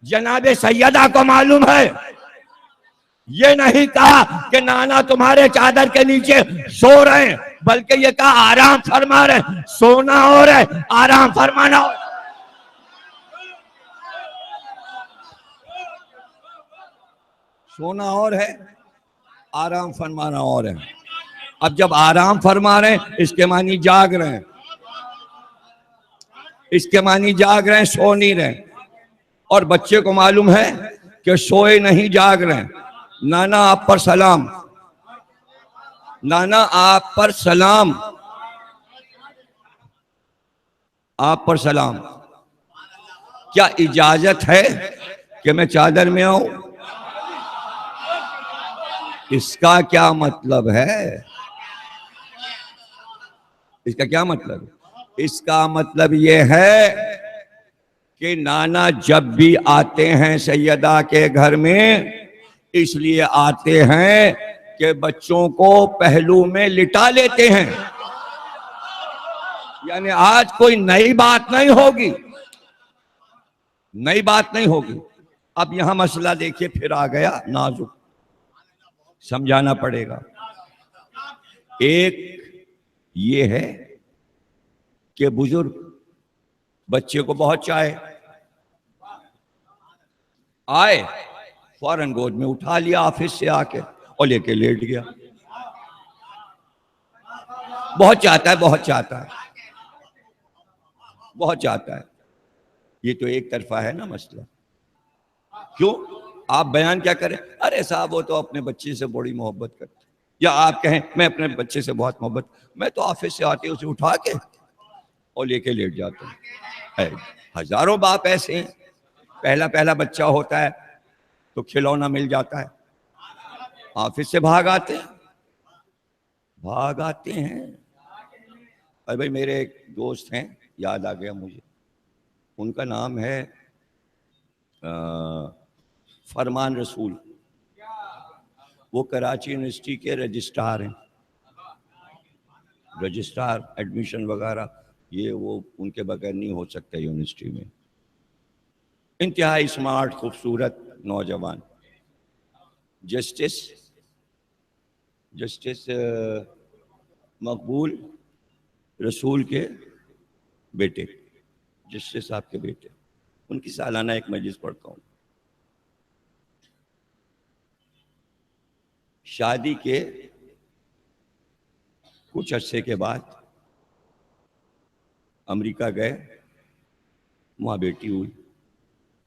جناب سیدہ کو معلوم ہے، یہ نہیں کہا کہ نانا تمہارے چادر کے نیچے سو رہے ہیں، بلکہ یہ کہا آرام فرما رہے ہیں۔ سونا اور ہے، آرام فرمانا اور۔ سونا اور ہے، آرام فرمانا اور ہے۔ اب جب آرام فرما رہے ہیں اس کے معنی جاگ رہے ہیں، اس کے معنی جاگ رہے ہیں، سو نہیں رہے۔ اور بچے کو معلوم ہے کہ سوئے نہیں، جاگ رہے ہیں۔ نانا آپ پر سلام، نانا آپ پر سلام، آپ پر سلام، کیا اجازت ہے کہ میں چادر میں آؤں؟ اس کا کیا مطلب ہے؟ اس کا کیا مطلب ہے؟ اس کا مطلب یہ ہے کہ نانا جب بھی آتے ہیں سیدہ کے گھر میں اس لیے آتے ہیں کہ بچوں کو پہلو میں لٹا لیتے ہیں۔ یعنی آج کوئی نئی بات نہیں ہوگی، نئی بات نہیں ہوگی۔ اب یہاں مسئلہ دیکھیے پھر آ گیا نازک، سمجھانا پڑے گا۔ ایک یہ ہے کہ بزرگ بچے کو بہت چاہے، آئے فوراً گود میں اٹھا لیا آفس سے آ کے اور لے کے لیٹ گیا۔ بہت چاہتا ہے، بہت چاہتا ہے، بہت چاہتا ہے۔ یہ تو ایک طرفہ ہے نا مسئلہ۔ کیوں؟ آپ بیان کیا کریں؟ ارے صاحب وہ تو اپنے بچے سے بڑی محبت کرتے، یا آپ کہیں میں اپنے بچے سے بہت محبت، میں تو آفس سے آتے اسے اٹھا کے اور لے کے لیٹ جاتا ہوں۔ ہزاروں باپ ایسے ہیں، پہلا بچہ ہوتا ہے تو کھلونا مل جاتا ہے، آفس سے بھاگ آتے ہیں، بھاگ آتے ہیں۔ ارے بھائی میرے ایک دوست ہیں، یاد آ گیا مجھے، ان کا نام ہے فرمان رسول، وہ کراچی یونیورسٹی کے رجسٹرار ہیں، رجسٹرار ایڈمیشن وغیرہ، یہ وہ ان کے بغیر نہیں ہو سکتا یونیورسٹی میں۔ انتہائی اسمارٹ، خوبصورت نوجوان، جسٹس مقبول رسول کے بیٹے، جسٹس صاحب کے بیٹے، ان کی سالانہ ایک مجلس پڑھتا ہوں۔ شادی کے کچھ عرصے کے بعد امریکہ گئے، وہاں بیٹی ہوئی،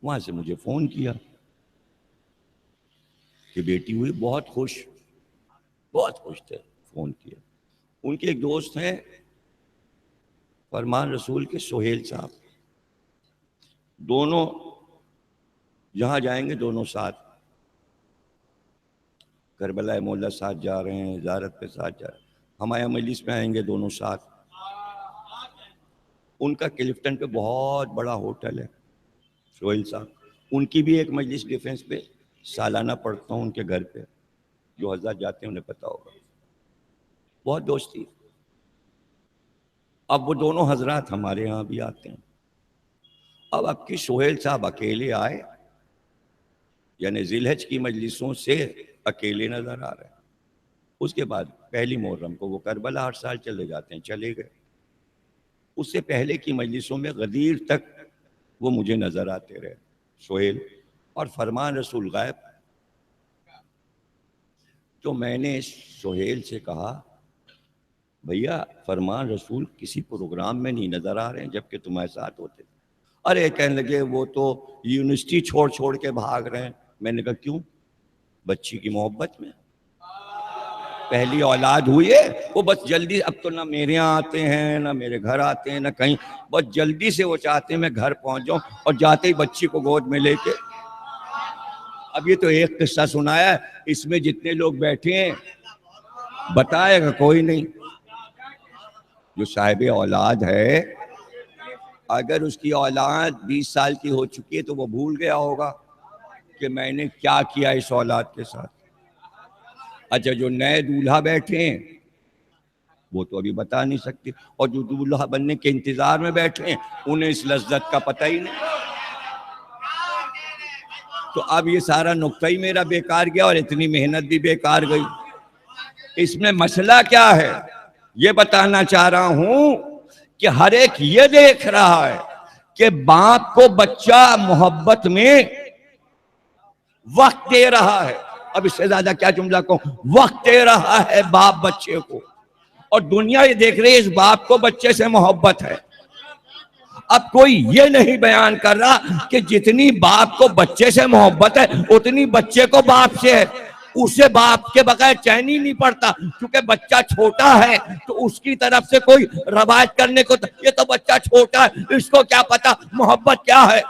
وہاں سے مجھے فون کیا کہ بیٹی ہوئی، بہت خوش تھے، فون کیا۔ ان کے ایک دوست ہیں فرمان رسول کے، سہیل صاحب، دونوں جہاں جائیں گے دونوں ساتھ، کربلا مولا ساتھ جا رہے ہیں، زیارت پہ ساتھ جا رہے ہیں، ہمارے مجلس میں آئیں گے دونوں ساتھ۔ ان کا کلفٹن پہ بہت بڑا ہوٹل ہے، سہیل صاحب، ان کی بھی ایک مجلس ڈیفنس پہ سالانہ پڑھتا ہوں ان کے گھر پہ، جو حضرات جاتے ہیں انہیں پتا ہوگا، بہت دوستی۔ اب وہ دونوں حضرات ہمارے ہاں بھی آتے ہیں۔ اب کی سہیل صاحب اکیلے آئے، یعنی ذی الحج کی مجلسوں سے اکیلے نظر آ رہے ہیں۔ اس کے بعد پہلی محرم کو وہ کربلا ہر سال چلے جاتے ہیں، چلے گئے۔ اس سے پہلے کی مجلسوں میں غدیر تک وہ مجھے نظر آتے رہے، سہیل، اور فرمان رسول غائب۔ تو میں نے سہیل سے کہا بھیا فرمان رسول کسی پروگرام میں نہیں نظر آ رہے ہیں جبکہ تمہارے ساتھ ہوتے تھے۔ ارے کہنے لگے وہ تو یونیورسٹی چھوڑ کے بھاگ رہے ہیں۔ میں نے کہا کیوں؟ بچی کی محبت میں، پہلی اولاد ہوئی ہے، وہ بس جلدی، اب تو نہ میرے یہاں آتے ہیں نہ میرے گھر آتے ہیں نہ کہیں، بس جلدی سے وہ چاہتے ہیں میں گھر پہنچ جاؤں اور جاتے ہی بچی کو گود میں لے کے۔ اب یہ تو ایک قصہ سنایا ہے، اس میں جتنے لوگ بیٹھے ہیں بتائے گا کوئی نہیں۔ جو صاحب اولاد ہے، اگر اس کی اولاد 20 سال کی ہو چکی ہے تو وہ بھول گیا ہوگا کہ میں نے کیا کیا اس اولاد کے ساتھ۔ اچھا جو نئے دولہا بیٹھے ہیں وہ تو ابھی بتا نہیں سکتے، اور جو دولہا بننے کے انتظار میں بیٹھے ہیں انہیں اس لذت کا پتہ ہی نہیں۔ تو اب یہ سارا نقطہ ہی میرا بیکار گیا اور اتنی محنت بھی بیکار گئی. اس میں مسئلہ کیا ہے یہ بتانا چاہ رہا ہوں کہ ہر ایک یہ دیکھ رہا ہے کہ باپ کو بچہ محبت میں وقت دے رہا ہے. اب اس سے زیادہ کیا جملہ کو وقت دے رہا ہے باپ بچے کو, اور دنیا یہ دیکھ رہی ہے اس باپ کو بچے سے محبت ہے. اب کوئی یہ نہیں بیان کر رہا کہ جتنی باپ کو بچے سے محبت ہے اتنی بچے کو باپ سے ہے. اسے باپ کے بغیر چین ہی نہیں پڑتا, کیونکہ بچہ چھوٹا ہے تو اس کی طرف سے کوئی روایت کرنے کو, یہ تو بچہ چھوٹا ہے اس کو کیا پتا محبت کیا ہے.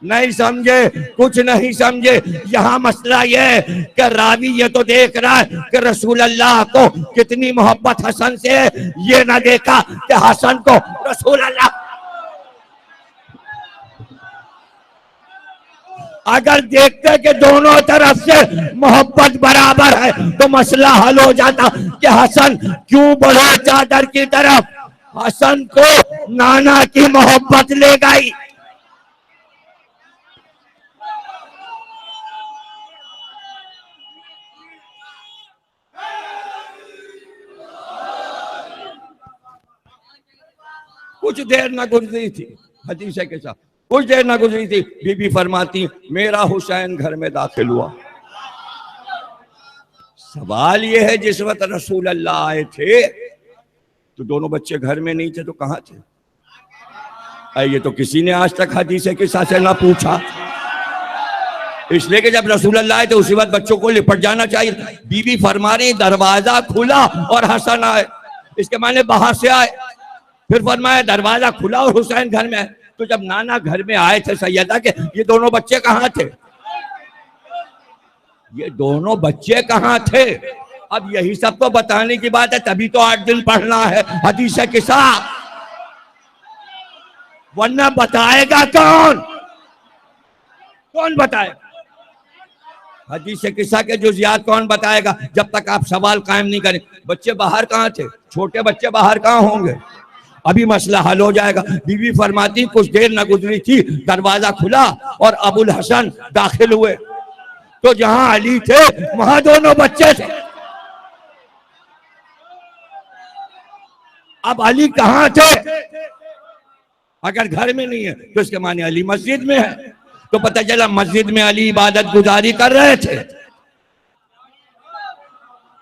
نہیں سمجھے, کچھ نہیں سمجھے. یہاں مسئلہ یہ ہے کہ راوی یہ تو دیکھ رہا ہے کہ رسول اللہ کو کتنی محبت حسن سے ہے, یہ نہ دیکھا کہ حسن کو رسول اللہ. اگر دیکھتے کہ دونوں طرف سے محبت برابر ہے تو مسئلہ حل ہو جاتا کہ حسن کیوں بڑھا چادر کی طرف. حسن کو نانا کی محبت لے گئی. کچھ دیر نہ گزری تھی, حدیث کے ساتھ کچھ دیر نہ گزری تھی, بی بی فرماتی میرا حسین گھر میں داخل ہوا. سوال یہ ہے جس وقت رسول اللہ آئے تھے تو دونوں بچے گھر میں نہیں تھے تو کہاں تھے؟ یہ تو کسی نے آج تک حدیث کے ساتھ سے نہ پوچھا. اس لیے کہ جب رسول اللہ آئے تو اسی وقت بچوں کو لپٹ جانا چاہیے. بی بی فرما رہی دروازہ کھلا اور حسن آئے, اس کے معنی باہر سے آئے. پھر فرمایا دروازہ کھلا اور حسین گھر میں آئے. تو جب نانا گھر میں آئے تھے سیدہ کہ یہ دونوں بچے کہاں تھے؟ یہ دونوں بچے کہاں تھے؟ اب یہی سب تو بتانے کی بات ہے, تبھی تو 8 دن پڑھنا ہے حدیث کے ساتھ, ورنہ بتائے گا کون؟ کون بتائے گا حدیث قصہ کے جزیات؟ کون بتائے گا جب تک آپ سوال قائم نہیں کریں؟ بچے باہر کہاں تھے؟ چھوٹے بچے باہر کہاں ہوں گے؟ ابھی مسئلہ حل ہو جائے گا. بی بی فرماتی کچھ دیر نہ گزری تھی دروازہ کھلا اور ابو الحسن داخل ہوئے, تو جہاں علی تھے وہاں دونوں بچے تھے. اب علی کہاں تھے؟ اگر گھر میں نہیں ہے تو اس کے معنی علی مسجد میں ہے. تو پتہ چلا مسجد میں علی عبادت گزاری کر رہے تھے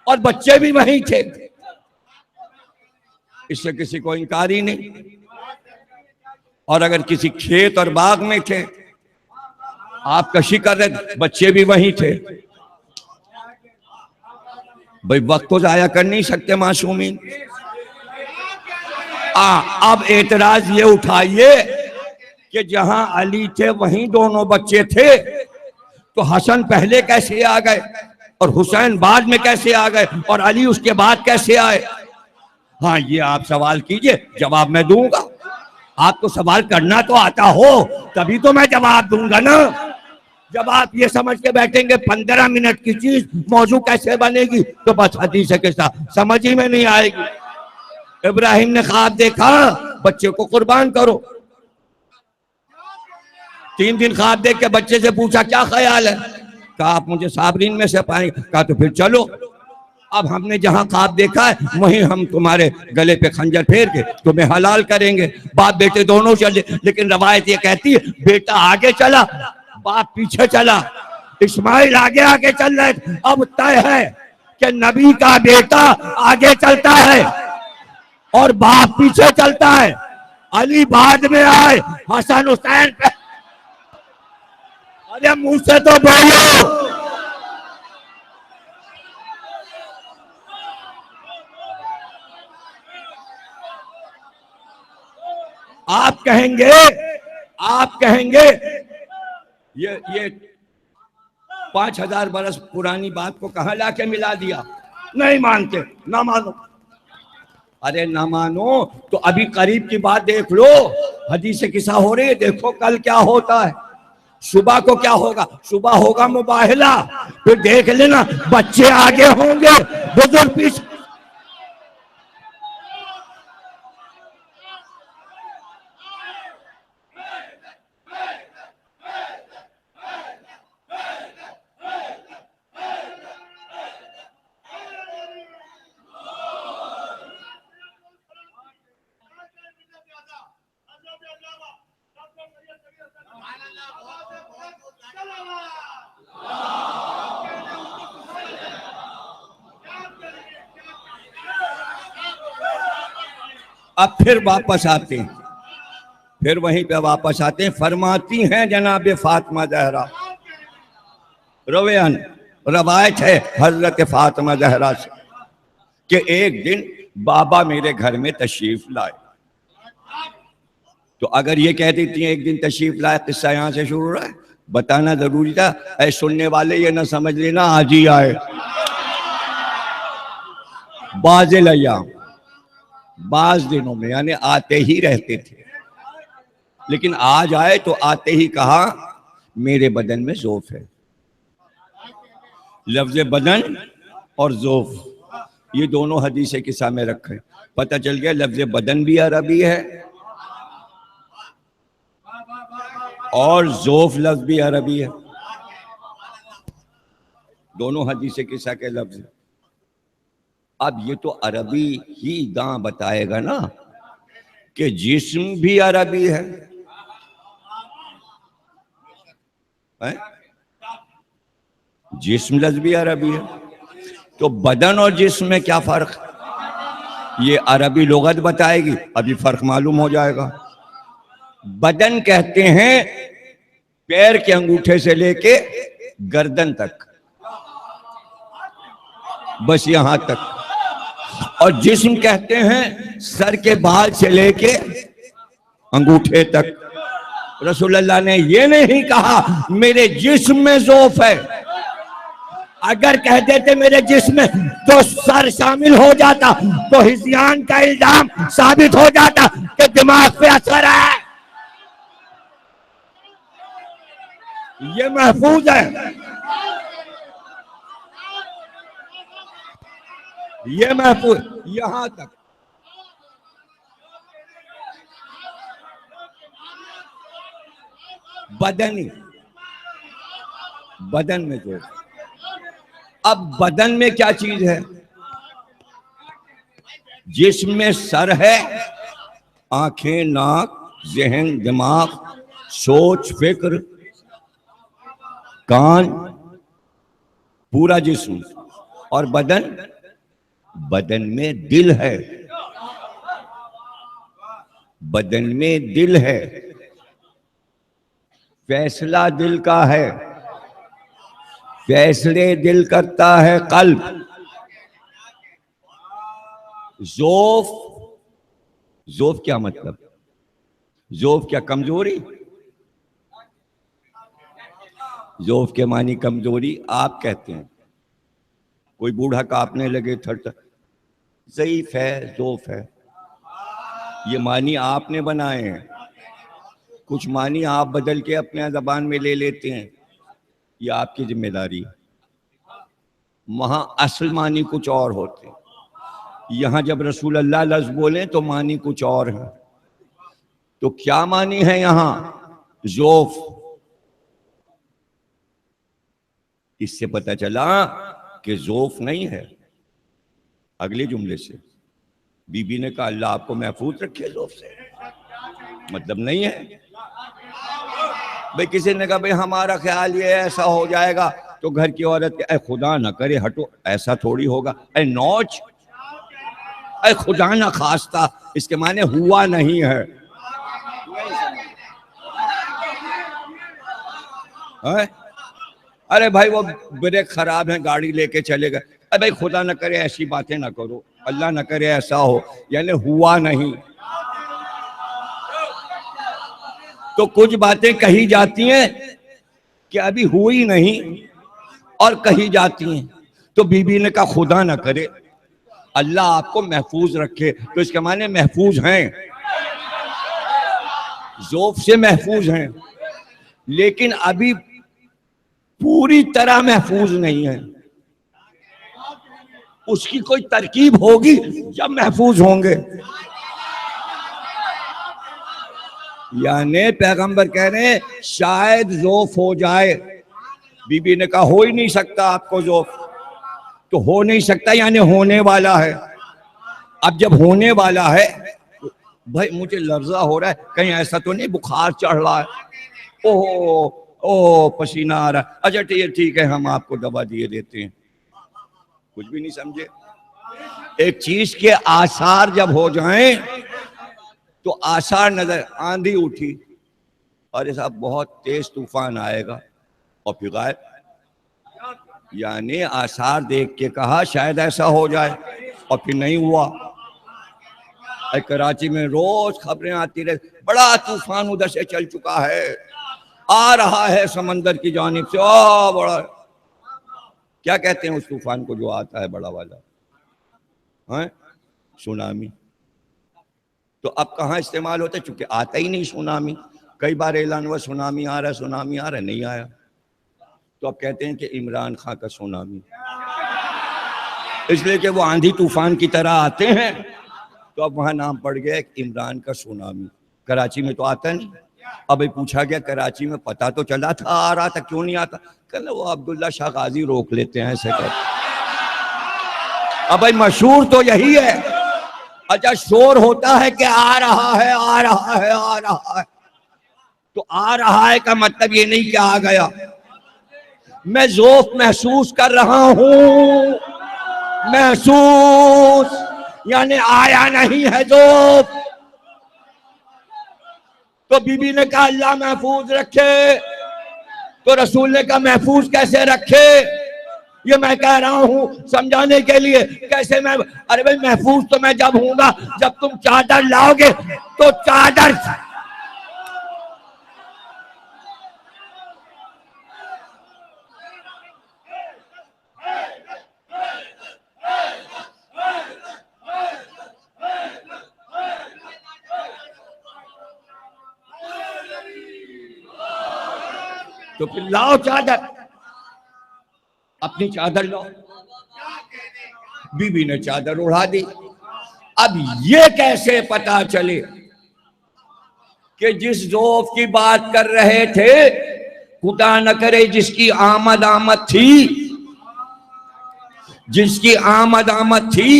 اور بچے بھی وہیں تھے. اس سے کسی کو انکار ہی نہیں. اور اگر کسی کھیت اور باغ میں تھے, آپ کشی کر رہے تھے, بچے بھی وہیں تھے, بھئی وقت کو ضائع کر نہیں سکتے معصومین. اب اعتراض یہ اٹھائیے کہ جہاں علی تھے وہیں دونوں بچے تھے, تو حسن پہلے کیسے آ گئے اور حسین بعد میں کیسے آ گئے اور علی اس کے بعد کیسے آئے؟ ہاں یہ آپ سوال کیجئے, جواب میں دوں گا. آپ کو سوال کرنا تو آتا ہو تبھی تو میں جواب دوں گا نا. جب آپ یہ سمجھ کے بیٹھیں گے 15 منٹ کی چیز موضوع کیسے بنے گی تو بس حدیث کے ساتھ سمجھ ہی میں نہیں آئے گی. ابراہیم نے خواب دیکھا بچے کو قربان کرو. 3 دن خواب دیکھ کے بچے سے پوچھا کیا خیال ہے؟ کہا آپ مجھے صابرین میں سے پائیں گے. کہا تو پھر چلو, اب ہم نے جہاں خواب دیکھا ہے وہیں ہم تمہارے گلے پہ خنجر پھیر کے تمہیں حلال کریں گے. باپ بیٹے دونوں چلے, لیکن روایت یہ کہتی ہے بیٹا آگے چلا باپ پیچھے چلا. اسماعیل آگے آگے چل رہے تھے. اب طے ہے کہ نبی کا بیٹا آگے چلتا ہے اور باپ پیچھے چلتا ہے. علی بعد میں آئے, حسن حسین پہ. ارے منہ سے تو بولو. آپ کہیں گے یہ 5000 برس پرانی بات کو کہاں لا کے ملا دیا؟ نہیں مانتے, نہ مانو. ارے نہ مانو تو ابھی قریب کی بات دیکھ لو. حدیث قصہ ہو رہی ہے, دیکھو کل کیا ہوتا ہے. صبح کو کیا ہوگا؟ صبح ہوگا مباہلہ, پھر دیکھ لینا بچے آگے ہوں گے بزرگ پیچھے. اب پھر واپس آتے ہیں، پھر وہیں پہ واپس آتے ہیں. فرماتی ہیں جناب فاطمہ زہرا، روایت روایت ہے حضرت فاطمہ زہرا سے کہ ایک دن بابا میرے گھر میں تشریف لائے. تو اگر یہ کہہ دیتی ہیں ایک دن تشریف لائے، قصہ یہاں سے شروع رہا ہے، بتانا ضروری تھا. اے سننے والے یہ نہ سمجھ لینا آج ہی آئے. بعض الایام، بعض دنوں میں، یعنی آتے ہی رہتے تھے، لیکن آج آئے تو آتے ہی کہا میرے بدن میں ذوف ہے. لفظ بدن اور ذوف یہ دونوں حدیث قصہ میں رکھے. پتہ چل گیا لفظ بدن بھی عربی ہے اور ذوف لفظ بھی عربی ہے، دونوں حدیث قصہ کے لفظ. اب یہ تو عربی ہی داں بتائے گا نا کہ جسم بھی عربی ہے. جسم لفظ بھی عربی ہے، تو بدن اور جسم میں کیا فرق؟ یہ عربی لغت بتائے گی، ابھی فرق معلوم ہو جائے گا. بدن کہتے ہیں پیر کے انگوٹھے سے لے کے گردن تک، بس یہاں تک. اور جسم کہتے ہیں سر کے بال سے لے کے انگوٹھے تک. رسول اللہ نے یہ نہیں کہا میرے جسم میں ذوف ہے. اگر کہہ دیتے میرے جسم میں تو سر شامل ہو جاتا، تو ہذیان کا الزام ثابت ہو جاتا کہ دماغ پہ اثر ہے. یہ محفوظ ہے، یہ محفوظ یہاں تک. بدنی بدن میں جو، اب بدن میں کیا چیز ہے؟ جسم میں سر ہے، آنکھیں، ناک، ذہن، دماغ، سوچ، فکر، کان، پورا جسم. اور بدن، بدن میں دل ہے، بدن میں دل ہے. فیصلہ دل کا ہے، فیصلے دل کرتا ہے قلب. ذوف، ذوف کیا مطلب؟ ذوف کیا کمزوری؟ ذوف کے معنی کمزوری آپ کہتے ہیں. کوئی بوڑھا کانپنے لگے تھر تھر، ضعیف ہے، ذوف ہے. یہ معنی آپ نے بنائے ہیں، کچھ معنی آپ بدل کے اپنے زبان میں لے لیتے ہیں، یہ آپ کی ذمہ داری. وہاں اصل معنی کچھ اور ہوتے ہیں، یہاں جب رسول اللہ لفظ بولیں تو معنی کچھ اور ہے. تو کیا معنی ہے یہاں؟ ذوف. اس سے پتہ چلا کہ ذوف نہیں ہے. اگلے جملے سے بی بی نے کہا اللہ آپ کو محفوظ رکھے ذوف سے، مطلب نہیں ہے. بھئی کسی نے کہا بھئی ہمارا خیال یہ ایسا ہو جائے گا، تو گھر کی عورت اے خدا نہ کرے ہٹو، ایسا تھوڑی ہوگا. اے نوچ، اے خدا نہ خواستہ، اس کے معنی ہوا نہیں ہے. ارے بھائی وہ بریک خراب ہیں، گاڑی لے کے چلے گئے. اے بھائی خدا نہ کرے ایسی باتیں نہ کرو، اللہ نہ کرے ایسا ہو، یعنی ہوا نہیں. تو کچھ باتیں کہی جاتی ہیں کہ ابھی ہوئی نہیں اور کہی جاتی ہیں. تو بی بی نے کہا خدا نہ کرے اللہ آپ کو محفوظ رکھے، تو اس کے معنی محفوظ ہیں، ذوف سے محفوظ ہیں، لیکن ابھی پوری طرح محفوظ نہیں ہے. اس کی کوئی ترکیب ہوگی جب محفوظ ہوں گے. یعنی پیغمبر کہہ رہے ہیں شاید ذوف ہو جائے. بی بی نے کہا ہو ہی نہیں سکتا آپ کو ذوف. تو ہو نہیں سکتا یعنی ہونے والا ہے. اب جب ہونے والا ہے بھائی مجھے لرزہ ہو رہا ہے، کہیں ایسا تو نہیں بخار چڑھ رہا ہے، اوہ پسینہ آ رہا ہے، اچھا ٹھیک ہے ہم آپ کو دوا دیے دیتے ہیں. کچھ بھی نہیں سمجھے. ایک چیز کے آثار جب ہو جائیں تو آثار نظر، آندھی اٹھی اور یہ صاحب بہت تیز طوفان آئے گا اور پھر غائب. یعنی آثار دیکھ کے کہا شاید ایسا ہو جائے اور پھر نہیں ہوا. کراچی میں روز خبریں آتی رہتی، بڑا طوفان ادھر سے چل چکا ہے، آ رہا ہے سمندر کی جانب سے. بڑا کیا کہتے ہیں اس طوفان کو جو آتا ہے بڑا والا؟ سونامی. تو اب کہاں استعمال ہوتا ہے؟ چونکہ آتا ہی نہیں سونامی. کئی بار اعلان ہوا سونامی آ رہا ہے، سونامی آ رہا ہے، نہیں آیا. تو اب کہتے ہیں کہ عمران خان کا سونامی، اس لیے کہ وہ آندھی طوفان کی طرح آتے ہیں، تو اب وہاں نام پڑ گیا عمران کا سونامی. کراچی میں تو آتا نہیں. اب پوچھا گیا کراچی میں پتہ تو چلا تھا آ رہا تھا، کیوں نہیں آتا؟ کہ وہ عبداللہ شاہ غازی روک لیتے ہیں ایسے کہتے. اب بھائی مشہور تو یہی ہے. اچھا شور ہوتا ہے کہ آ رہا ہے آ رہا ہے آ رہا ہے، تو آ رہا ہے کا مطلب یہ نہیں کہ آ گیا. میں ذوق محسوس کر رہا ہوں، محسوس یعنی آیا نہیں ہے ذوق. تو بی بی نے کہا اللہ محفوظ رکھے، تو رسول نے کہا محفوظ کیسے رکھے؟ یہ میں کہہ رہا ہوں سمجھانے کے لیے. کیسے میں؟ ارے بھائی محفوظ تو میں جب ہوں گا جب تم چادر لاؤ گے تو چادر تو پھر لاؤ چادر، اپنی چادر لاؤ. بی بی نے چادر اڑا دی. اب یہ کیسے پتا چلے کہ جس ذوف کی بات کر رہے تھے خدا نہ کرے جس کی آمد تھی، جس کی آمد تھی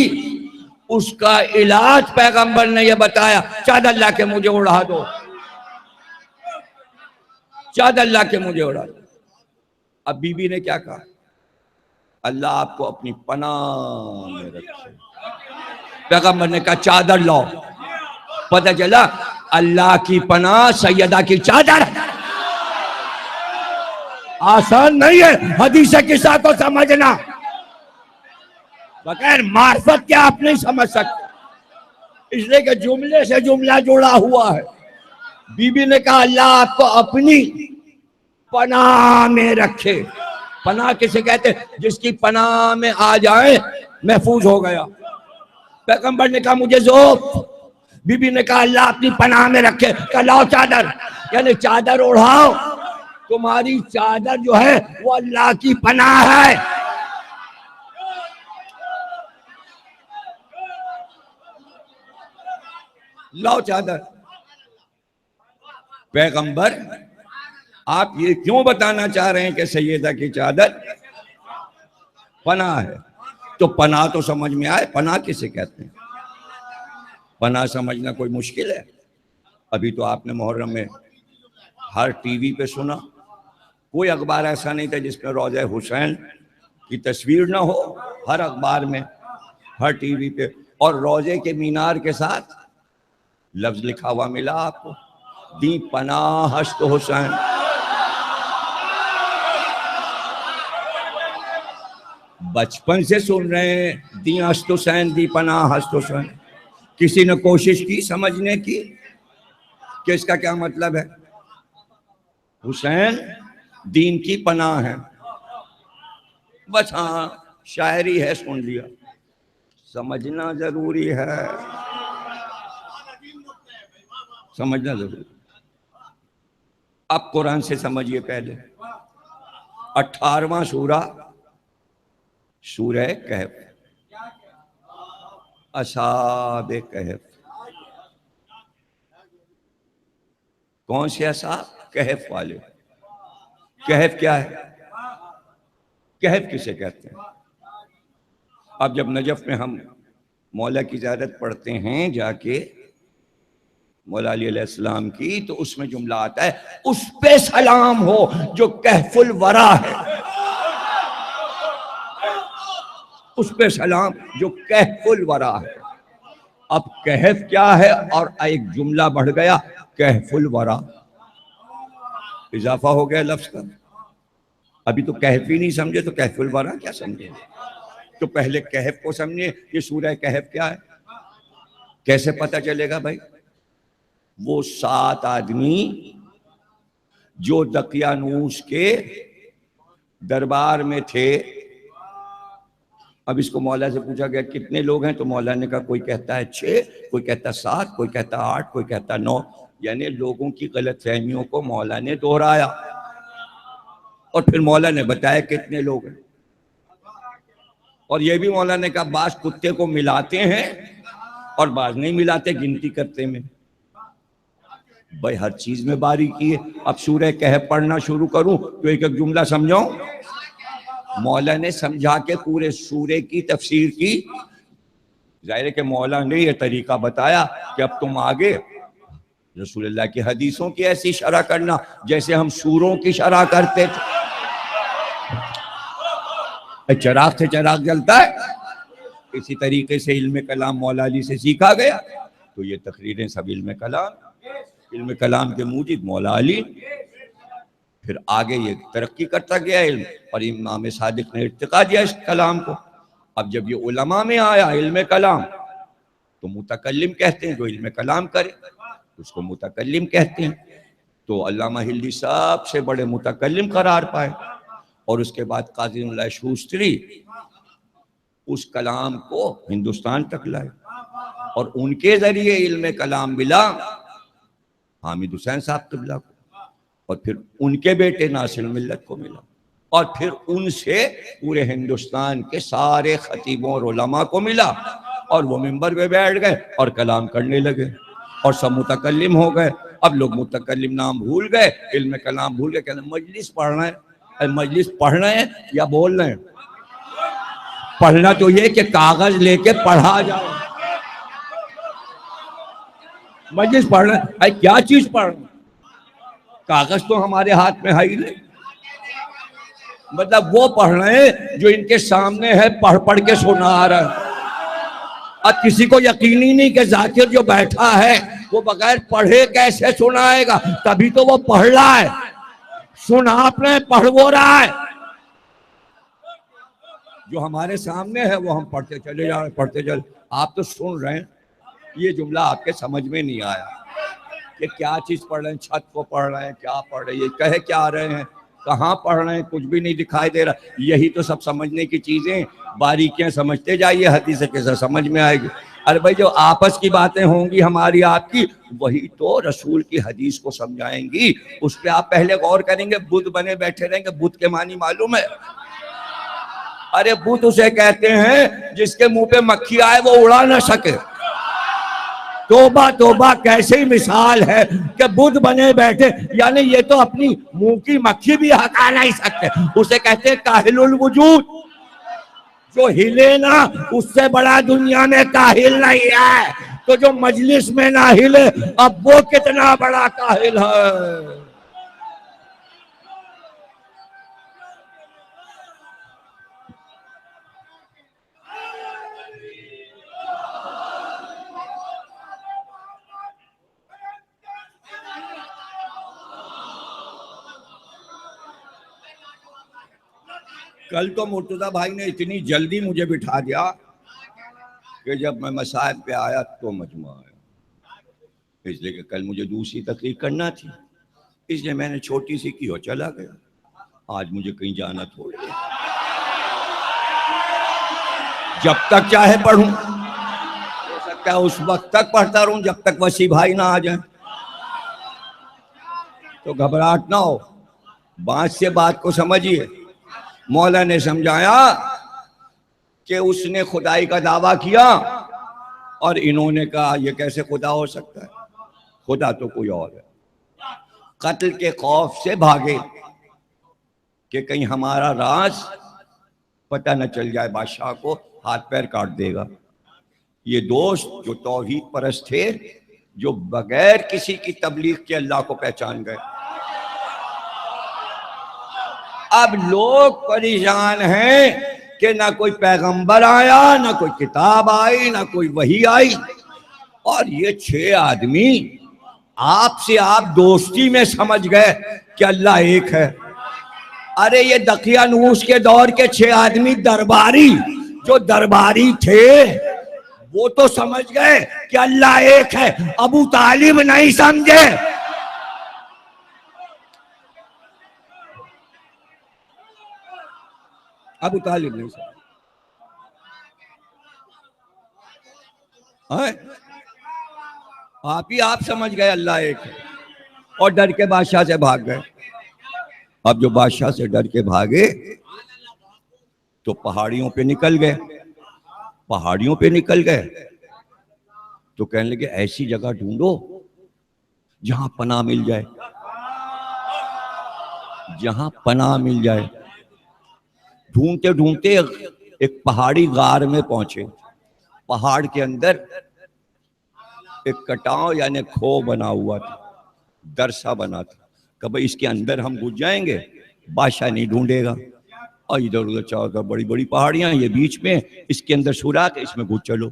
اس کا علاج پیغمبر نے یہ بتایا چادر لا کے مجھے اڑا دو، چادر لا کے مجھے اڑا دو. اب بی بی نے کیا کہا؟ اللہ آپ کو اپنی پناہ میں رکھے. پیغمبر نے کہا چادر لاؤ. پتہ چلا اللہ کی پناہ سیدہ کی چادر. آسان نہیں ہے حدیث قصہ کو سمجھنا، بغیر معرفت کے آپ نہیں سمجھ سکتے، اس لیے کہ جملے سے جملہ جڑا ہوا ہے. بی بی نے کہا اللہ آپ کو اپنی پناہ میں رکھے. پناہ کسے کہتے؟ جس کی پناہ میں آ جائے محفوظ ہو گیا. پیغمبر نے کہا مجھے ذوق. بی بی نے کہا اللہ اپنی پناہ میں رکھے. کہا لاؤ چادر، یعنی چادر اڑاؤ. تمہاری چادر جو ہے وہ اللہ کی پناہ ہے. لاؤ چادر. پیغمبر آپ یہ کیوں بتانا چاہ رہے ہیں کہ سیدہ کی چادر پناہ ہے؟ تو پناہ تو سمجھ میں آئے، پناہ کسے کہتے ہیں؟ پناہ سمجھنا کوئی مشکل ہے؟ ابھی تو آپ نے محرم میں ہر ٹی وی پہ سنا، کوئی اخبار ایسا نہیں تھا جس میں روضہ حسین کی تصویر نہ ہو. ہر اخبار میں، ہر ٹی وی پہ، اور روضے کے مینار کے ساتھ لفظ لکھا ہوا ملا آپ کو، دی پناہ ہست حسین. بچپن سے سن رہے ہیں دی ہست حسین، دی پناہ ہست حسین. کسی نے کوشش کی سمجھنے کی کہ اس کا کیا مطلب ہے؟ حسین دین کی پناہ ہے، بس ہاں شاعری ہے سن لیا. سمجھنا ضروری ہے، سمجھنا ضروری. اب قرآن سے سمجھیے. پہلے 18واں سورہ، سورہ کہف، اصحاب کہف. کون سے اصحاب؟ کہف والے. کہف کیا ہے؟ کہف کسے کہتے ہیں؟ اب جب نجف میں ہم مولا کی زیارت پڑھتے ہیں جا کے، مولا علی علیہ السلام کی، تو اس میں جملہ آتا ہے اس پہ سلام ہو جو کہف الورا ہے. اس پہ سلام جو کہف الورا ہے. اب کہف کیا ہے؟ اور ایک جملہ بڑھ گیا، کہف الورا، اضافہ ہو گیا لفظ کا. ابھی تو کہف ہی نہیں سمجھے تو کہف الورا کیا سمجھے؟ تو پہلے کہف کو سمجھے. یہ سورہ کہف کیا ہے؟ کیسے پتہ چلے گا بھائی؟ وہ 7 آدمی جو دقیانوس کے دربار میں تھے. اب اس کو مولا سے پوچھا گیا کتنے لوگ ہیں؟ تو مولا نے کہا کوئی کہتا ہے 6، کوئی کہتا ہے 7، کوئی کہتا ہے 8، کوئی کہتا ہے 9. یعنی لوگوں کی غلط فہمیوں کو مولا نے دہرایا اور پھر مولا نے بتایا کتنے لوگ ہیں. اور یہ بھی مولا نے کہا بعض کتے کو ملاتے ہیں اور بعض نہیں ملاتے گنتی کرتے میں. بھائی ہر چیز میں باریکی ہے. اب سورہ کہف پڑھنا شروع کروں تو ایک ایک جملہ سمجھاؤں. مولا نے سمجھا کے پورے سورے کی تفسیر کی. ظاہر ہے کہ مولا نے یہ طریقہ بتایا کہ اب تم آگے رسول اللہ کی حدیثوں کی ایسی شرح کرنا جیسے ہم سوروں کی شرح کرتے تھے. چراغ سے چراغ جلتا ہے، اسی طریقے سے علم کلام مولا علی سے سیکھا گیا. تو یہ تقریریں سب علم کلام کے موجد مولا علی. پھر آگے یہ ترقی کرتا گیا علم، اور امام صادق نے ارتقا دیا اس کلام کو. اب جب یہ علماء میں آیا علم کلام تو متکلم کہتے ہیں جو علم کلام کرے اس کو متکلم کہتے ہیں. تو علامہ ہلدی سب سے بڑے متکلم قرار پائے، اور اس کے بعد قاضی اللہ شوستری اس کلام کو ہندوستان تک لائے، اور ان کے ذریعے علم کلام ملا حامد حسین صاحب قبلہ کو، اور پھر ان کے بیٹے ناصر ملت کو ملا، اور پھر ان سے پورے ہندوستان کے سارے خطیبوں اور علماء کو ملا، اور وہ منبر پہ بیٹھ گئے اور کلام کرنے لگے اور سب متکلم ہو گئے. اب لوگ متکلم نام بھول گئے، علم کلام بھول گئے. کہتے ہیں مجلس پڑھ رہے ہیں. مجلس پڑھ رہے ہیں یا بول رہے ہیں؟ پڑھنا تو یہ کہ کاغذ لے کے پڑھا جائے. مجلس پڑھ رہے ہیں کیا چیز پڑھ رہے ہیں؟ کاغذ تو ہمارے ہاتھ میں ہے ہی نہیں. مطلب وہ پڑھ رہے ہیں جو ان کے سامنے ہے، پڑھ پڑھ کے سنا رہا ہے. اب کسی کو یقین ہی نہیں کہ ذاکر جو بیٹھا ہے وہ بغیر پڑھے کیسے سنائے گا. تبھی تو وہ پڑھ رہا ہے. سنا آپ نے، پڑھ وہ رہا ہے. جو ہمارے سامنے ہے وہ ہم پڑھتے چلے جا رہے، پڑھتے چلے. آپ تو سن رہے ہیں. یہ جملہ آپ کے سمجھ میں نہیں آیا کہ کیا چیز پڑھ رہے ہیں. چھت کو پڑھ رہے ہیں، کیا پڑھ رہے ہیں، یہ کہہ کیا رہے ہیں، کہاں پڑھ رہے ہیں، کچھ بھی نہیں دکھائی دے رہا. یہی تو سب سمجھنے کی چیزیں، باریکیاں سمجھتے جائیے، حدیث کیسے سمجھ میں آئے گی. ارے بھائی جو آپس کی باتیں ہوں گی ہماری آپ کی، وہی تو رسول کی حدیث کو سمجھائیں گی. اس پہ آپ پہلے غور کریں گے. بدھ بنے بیٹھے رہیں گے. بدھ کے معنی معلوم ہے؟ ارے بدھ اسے کہتے ہیں جس کے منہ پہ مکھی آئے وہ اڑا نہ سکے. توبہ توبہ کیسی مثال ہے کہ بدھ بنے بیٹھے، یعنی یہ تو اپنی منہ کی مکھی بھی ہٹا نہیں سکتے. اسے کہتے ہیں کاہل الوجود. جو ہلے نا اس سے بڑا دنیا میں کاہل نہیں ہے. تو جو مجلس میں نہ ہلے اب وہ کتنا بڑا کاہل ہے. کل تو مرتضیٰ بھائی نے اتنی جلدی مجھے بٹھا دیا کہ جب میں مسائل پہ آیا تو مجمع آیا. اس لیے کہ کل مجھے دوسری تقریر کرنا تھی، اس لیے میں نے چھوٹی سی کی اور چلا گیا. آج مجھے کہیں جانا تھوڑی ہے. جب تک چاہے پڑھوں، ہو سکتا ہے اس وقت تک پڑھتا رہوں جب تک وسیع بھائی نہ آ جائیں. تو گھبراہٹ نہ ہو، بات سے بات کو سمجھیے. مولا نے سمجھایا کہ اس نے خدائی کا دعویٰ کیا اور انہوں نے کہا یہ کیسے خدا ہو سکتا ہے، خدا تو کوئی اور ہے. قتل کے خوف سے بھاگے کہ کہیں ہمارا راز پتہ نہ چل جائے، بادشاہ کو ہاتھ پیر کاٹ دے گا. یہ دوست جو توحید پرست تھے، جو بغیر کسی کی تبلیغ کے اللہ کو پہچان گئے. اب لوگ پریشان ہیں کہ نہ کوئی پیغمبر آیا، نہ کوئی کتاب آئی، نہ کوئی وحی آئی. اور یہ 6 آدمی آپ سے آپ دوستی میں سمجھ گئے کہ اللہ ایک ہے. ارے یہ دقیانوس کے دور کے 6 آدمی درباری جو درباری تھے وہ تو سمجھ گئے کہ اللہ ایک ہے. ابو طالب نہیں سمجھے. ابو طالب نہیں سمجھے. آپ سمجھ گئے اللہ ایک ہے اور ڈر کے بادشاہ سے بھاگ گئے. اب جو بادشاہ سے ڈر کے بھاگے تو پہاڑیوں پہ نکل گئے. پہاڑیوں پہ نکل گئے تو کہنے لگے ایسی جگہ ڈھونڈو جہاں پناہ مل جائے. جہاں پناہ مل جائے. ڈھونڈتے ڈھونڈتے ایک پہاڑی غار میں پہنچے. پہاڑ کے اندر ایک کٹاؤ یعنی کھو بنا ہوا تھا, درسا بنا تھا کہ بھئی اس کے اندر ہم گھس جائیں گے بادشاہ نہیں ڈھونڈے گا. اور ادھر ادھر چاروں طرف بڑی بڑی پہاڑیاں, یہ بیچ میں, اس کے اندر سوراخ ہے, اس میں گھس چلو.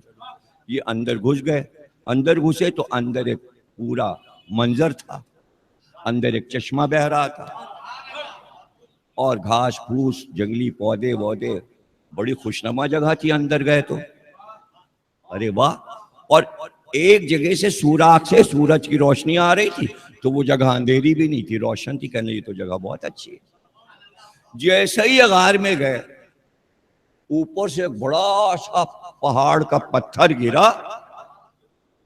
یہ اندر گھس گئے. اندر گھسے تو اندر ایک پورا منظر تھا. اندر ایک چشمہ بہ رہا تھا اور گھاس پھوس, جنگلی پودے وودے, بڑی خوشنما جگہ تھی. اندر گئے تو ارے واہ. اور ایک جگہ سے سوراخ سے سورج کی روشنی آ رہی تھی تو وہ جگہ اندھیری بھی نہیں تھی, روشن تھی. کہنے یہ تو جگہ بہت اچھی ہے. جیسے ہی غار میں گئے اوپر سے بڑا سا پہاڑ کا پتھر گرا,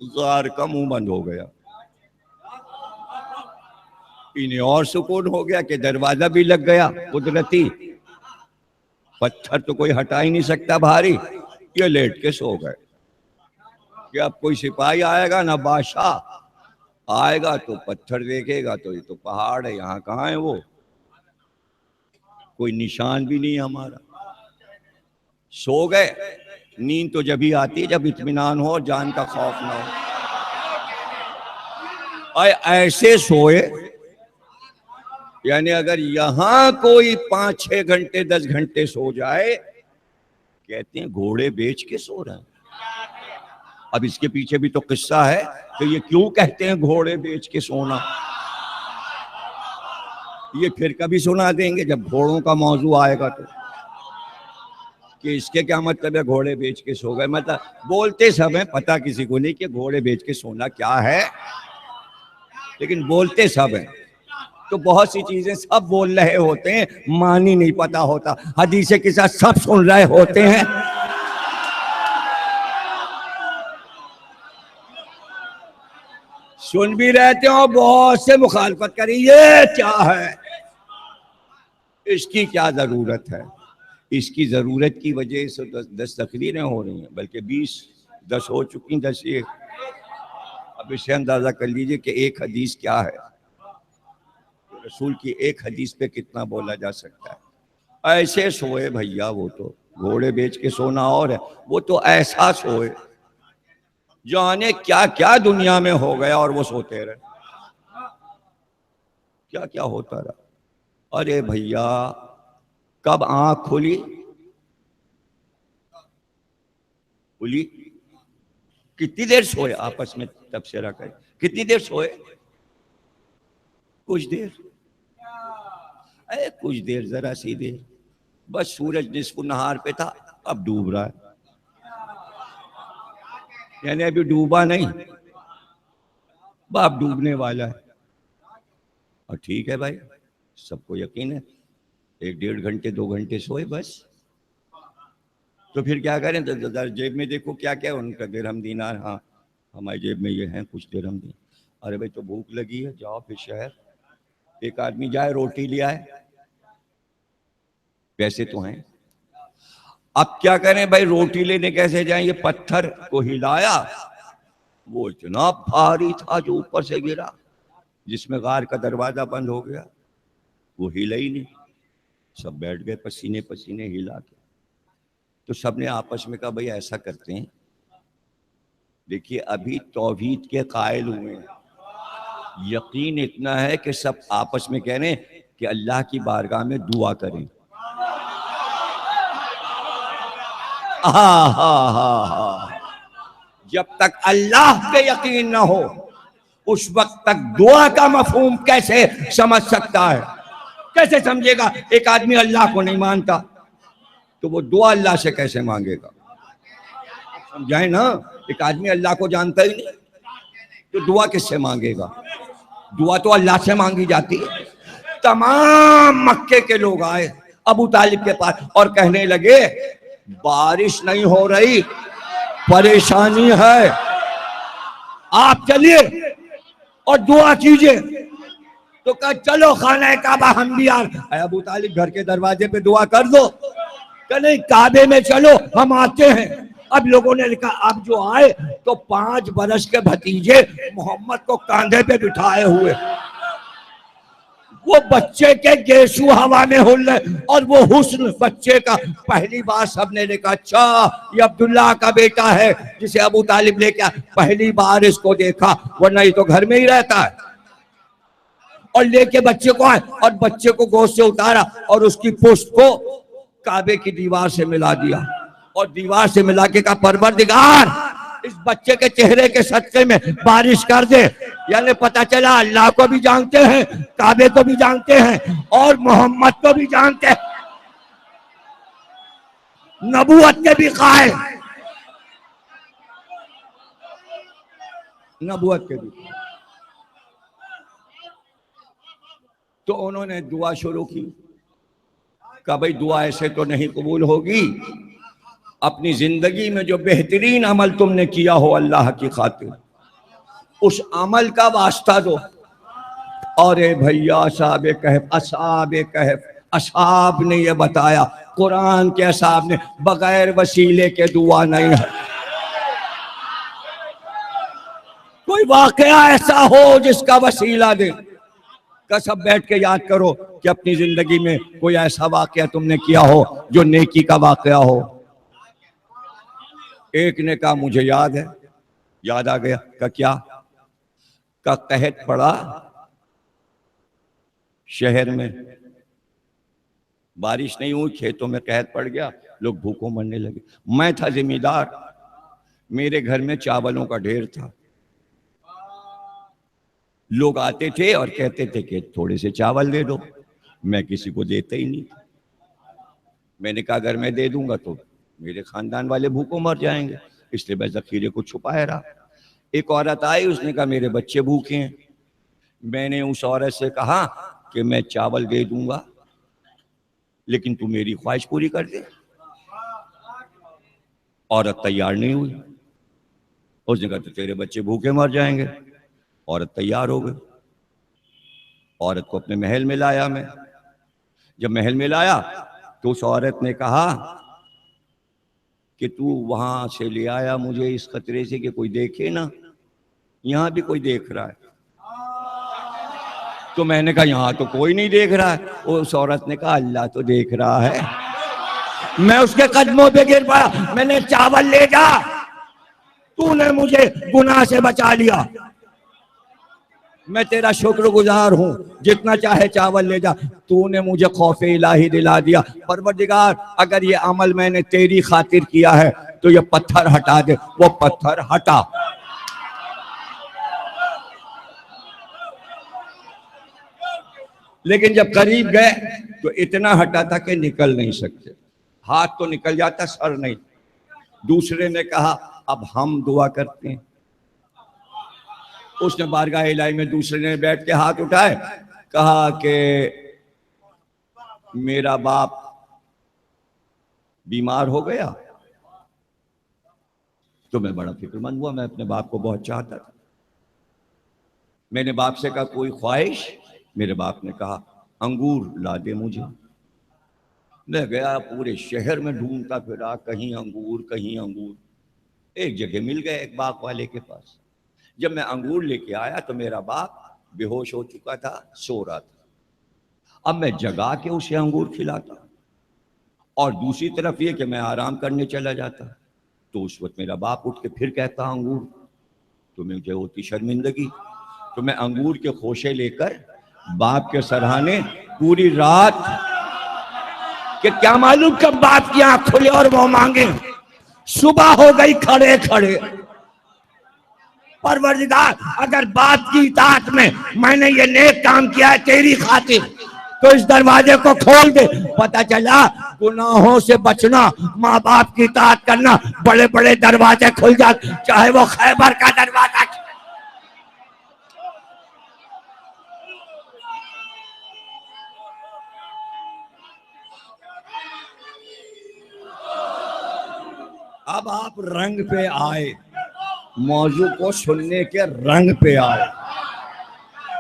غار کا منہ بند ہو گیا. انہیں اور سکون ہو گیا کہ دروازہ بھی لگ گیا قدرتی. پتھر تو کوئی ہٹا ہی نہیں سکتا بھاری. یہ لیٹ کے سو گئے کہ اب کوئی سپاہی آئے گا نہ بادشاہ آئے گا تو پتھر دیکھے گا تو یہ تو پہاڑ ہے, یہاں کہاں ہے وہ, کوئی نشان بھی نہیں ہمارا. سو گئے. نیند تو جب ہی آتی ہے جب اطمینان ہو اور جان کا خوف نہ ہو. ایسے سوئے یعنی اگر یہاں کوئی 5-6 گھنٹے 10 گھنٹے سو جائے کہتے ہیں گھوڑے بیچ کے سو رہے ہیں. اب اس کے پیچھے بھی تو قصہ ہے کہ یہ کیوں کہتے ہیں گھوڑے بیچ کے سونا. یہ پھر کبھی سنا دیں گے جب گھوڑوں کا موضوع آئے گا تو, کہ اس کے کیا مطلب ہے گھوڑے بیچ کے سو گئے. مطلب بولتے سب ہیں, پتہ کسی کو نہیں کہ گھوڑے بیچ کے سونا کیا ہے, لیکن بولتے سب ہیں. تو بہت سی چیزیں سب بول رہے ہوتے ہیں, معنی نہیں پتا ہوتا. حدیث کے ساتھ سب سن رہے ہوتے ہیں. سن بھی رہتے ہو, بہت سے مخالفت کری, یہ کیا ہے, اس کی کیا ضرورت ہے. اس کی ضرورت کی وجہ سے 10 تقریریں ہو رہی ہیں, بلکہ 10 ہو چکی, 10 یہ. اب اسے اندازہ کر لیجئے کہ ایک حدیث کیا ہے, رسول کی ایک حدیث پہ کتنا بولا جا سکتا ہے. ایسے سوئے بھیا, وہ تو گھوڑے بیچ کے سونا اور ہے, وہ تو ایسا سوئے جانے کیا کیا دنیا میں ہو گیا اور وہ سوتے رہے. کیا کیا ہوتا رہا. ارے بھیا کب آنکھ کھلی کتنی دیر سوئے, آپس میں تبصرہ کرے, کتنی دیر سوئے, کچھ دیر. کچھ دیر, ذرا سی دیر, بس سورج نصف نہار پہ تھا, اب ڈوب رہا ہے. یعنی ابھی ڈوبا نہیں, اب ڈوبنے والا ہے. اور ٹھیک ہے بھائی, سب کو یقین ہے 1-1.5 گھنٹے 2 گھنٹے سوئے بس. تو پھر کیا کریں, جیب میں دیکھو کیا کیا ان کا درہم دینار. ہاں ہماری جیب میں یہ ہیں کچھ درہم دینار. ارے بھائی تو بھوک لگی ہے, جاؤ پھر شہر. ایک آدمی جائے روٹی لے آئے, پیسے تو ہیں. اب کیا کریں بھائی, روٹی لینے کیسے جائیں. یہ پتھر کو ہلایا, وہ اتنا بھاری تھا جو اوپر سے گرا, جس میں غار کا دروازہ بند ہو گیا. وہ ہلا ہی نہیں. سب بیٹھ گئے پسینے پسینے ہلا کے. تو سب نے آپس میں کہا بھئی ایسا کرتے ہیں, دیکھیے ابھی توحید کے قائل ہوئے ہیں, یقین اتنا ہے کہ سب آپس میں کہہ رہے ہیں کہ اللہ کی بارگاہ میں دعا کریں. جب تک اللہ پہ یقین نہ ہو اس وقت تک دعا کا مفہوم کیسے سمجھ سکتا ہے؟ کیسے سمجھے گا؟ ایک آدمی اللہ کو نہیں مانتا تو وہ دعا اللہ سے کیسے مانگے گا؟ سمجھائیں نا، ایک آدمی اللہ کو جانتا ہی نہیں تو دعا کس سے مانگے گا؟ دعا تو اللہ سے مانگی جاتی ہے۔ تمام مکے کے لوگ آئے ابو طالب کے پاس اور کہنے لگے بارش نہیں ہو رہی، پریشانی ہے، آپ چلیے اور دعا کیجئے۔ تو کہا چلو خانہ کعبہ ہم بھی آ رہے۔ اے ابو طالب گھر کے دروازے پہ دعا کر دو۔ کہ نہیں، کعبے میں چلو ہم آتے ہیں۔ اب لوگوں نے لکھا اب جو آئے تو 5 برس کے بھتیجے محمد کو کاندھے پہ بٹھائے ہوئے، وہ بچے کے گیسو ہوا میں ہل رہے، اور وہ حسن بچے کا پہلی بار سب نے دیکھا، اچھا یہ عبداللہ کا بیٹا ہے جسے ابو طالب لے کے پہلی بار اس کو دیکھا، ورنہ یہ تو گھر میں ہی رہتا ہے۔ اور لے کے بچے کو آئے اور بچے کو گود سے اتارا اور اس کی پشت کو کعبے کی دیوار سے ملا دیا، اور دیوار سے ملا کے کہا پروردگار اس بچے کے چہرے کے صدقے میں بارش کر دے۔ یعنی پتہ چلا اللہ کو بھی جانتے ہیں، کعبے کو بھی جانتے ہیں، اور محمد کو بھی جانتے ہیں، نبوت کے بھی قائل، نبوت کے بھی۔ تو انہوں نے دعا شروع کی، کہا بھئی دعا ایسے تو نہیں قبول ہوگی، اپنی زندگی میں جو بہترین عمل تم نے کیا ہو اللہ کی خاطر اس عمل کا واسطہ دو۔ اور اے بھیا اصحاب کہف، اصحاب نے یہ بتایا، قرآن کے اصحاب نے، بغیر وسیلے کے دعا نہیں ہے۔ کوئی واقعہ ایسا ہو جس کا وسیلہ دے، کہ سب بیٹھ کے یاد کرو کہ اپنی زندگی میں کوئی ایسا واقعہ تم نے کیا ہو جو نیکی کا واقعہ ہو۔ ایک نے کہا مجھے یاد ہے، یاد آ گیا۔ کہ کیا؟ کہ قحط پڑا شہر میں، بارش نہیں ہوئی، کھیتوں میں قحط پڑ گیا، لوگ بھوکوں مرنے لگے۔ میں تھا ذمہ دار، میرے گھر میں چاولوں کا ڈھیر تھا، لوگ آتے تھے اور کہتے تھے کہ تھوڑے سے چاول دے دو، میں کسی کو دیتا ہی نہیں۔ میں نے کہا اگر میں دے دوں گا تو میرے خاندان والے بھوکوں مر جائیں گے، اس لیے میں ذخیرے کو چھپائے رہا۔ ایک عورت آئی، اس نے کہا میرے بچے بھوکے ہیں۔ میں نے اس عورت سے کہا کہ میں چاول دے دوں گا لیکن تو میری خواہش پوری کر دے۔ عورت تیار نہیں ہوئی، اس نے کہا تو تیرے بچے بھوکے مر جائیں گے۔ عورت تیار ہو گئی، عورت کو اپنے محل میں لایا میں۔ جب محل میں لایا تو اس عورت نے کہا کہ تو وہاں سے لے آیا مجھے اس خطرے سے کہ کوئی دیکھے نا، یہاں بھی کوئی دیکھ رہا ہے۔ تو میں نے کہا یہاں تو کوئی نہیں دیکھ رہا ہے۔ اس عورت نے کہا اللہ تو دیکھ رہا ہے۔ میں اس کے قدموں پہ گر پڑا، میں نے چاول لے جا، تو نے مجھے گناہ سے بچا لیا، میں تیرا شکر گزار ہوں، جتنا چاہے چاول لے جا، تو نے مجھے خوف الہی دلا دیا۔ پروردگار اگر یہ عمل میں نے تیری خاطر کیا ہے تو یہ پتھر ہٹا دے۔ وہ پتھر ہٹا۔ لیکن جب قریب گئے تو اتنا ہٹا تھا کہ نکل نہیں سکتے، ہاتھ تو نکل جاتا، سر نہیں۔ دوسرے نے کہا اب ہم دعا کرتے ہیں۔ اس نے بارگاہ الہی میں دوسرے نے بیٹھ کے ہاتھ اٹھائے، کہا کہ میرا باپ بیمار ہو گیا تو میں بڑا فکر مند ہوا، میں اپنے باپ کو بہت چاہتا تھا۔ میں نے باپ سے کہا کوئی خواہش؟ میرے باپ نے کہا انگور لا دے مجھے۔ میں گیا پورے شہر میں ڈھونڈتا پھرا، کہیں انگور کہیں انگور۔ ایک جگہ مل گیا ایک باغ والے کے پاس۔ جب میں انگور لے کے آیا تو میرا باپ بے ہوش ہو چکا تھا، سو رہا تھا۔ اب میں جگا کے اسے انگور کھلاتا اور دوسری طرف یہ کہ میں آرام کرنے چلا جاتا، تو اس وقت میرا باپ اٹھ کے پھر کہتا انگور، تو مجھے ہوتی شرمندگی، تو میں انگور کے خوشے لے کر باپ کے سرہانے پوری رات، کہ کیا معلوم کب باپ کی آنکھ کھلے اور وہ مانگے۔ صبح ہو گئی کھڑے کھڑے، پروردگار اگر باپ کی اطاعت میں نے یہ نیک کام کیا ہے تیری خاطر تو اس دروازے کو کھول دے. پتہ چلا گناہوں سے بچنا، ماں باپ کی اطاعت کرنا، بڑے بڑے دروازے کھل جاتے، چاہے وہ خیبر کا دروازہ. اب آپ رنگ پہ آئے، موضوع کو سننے کے رنگ پہ آئے،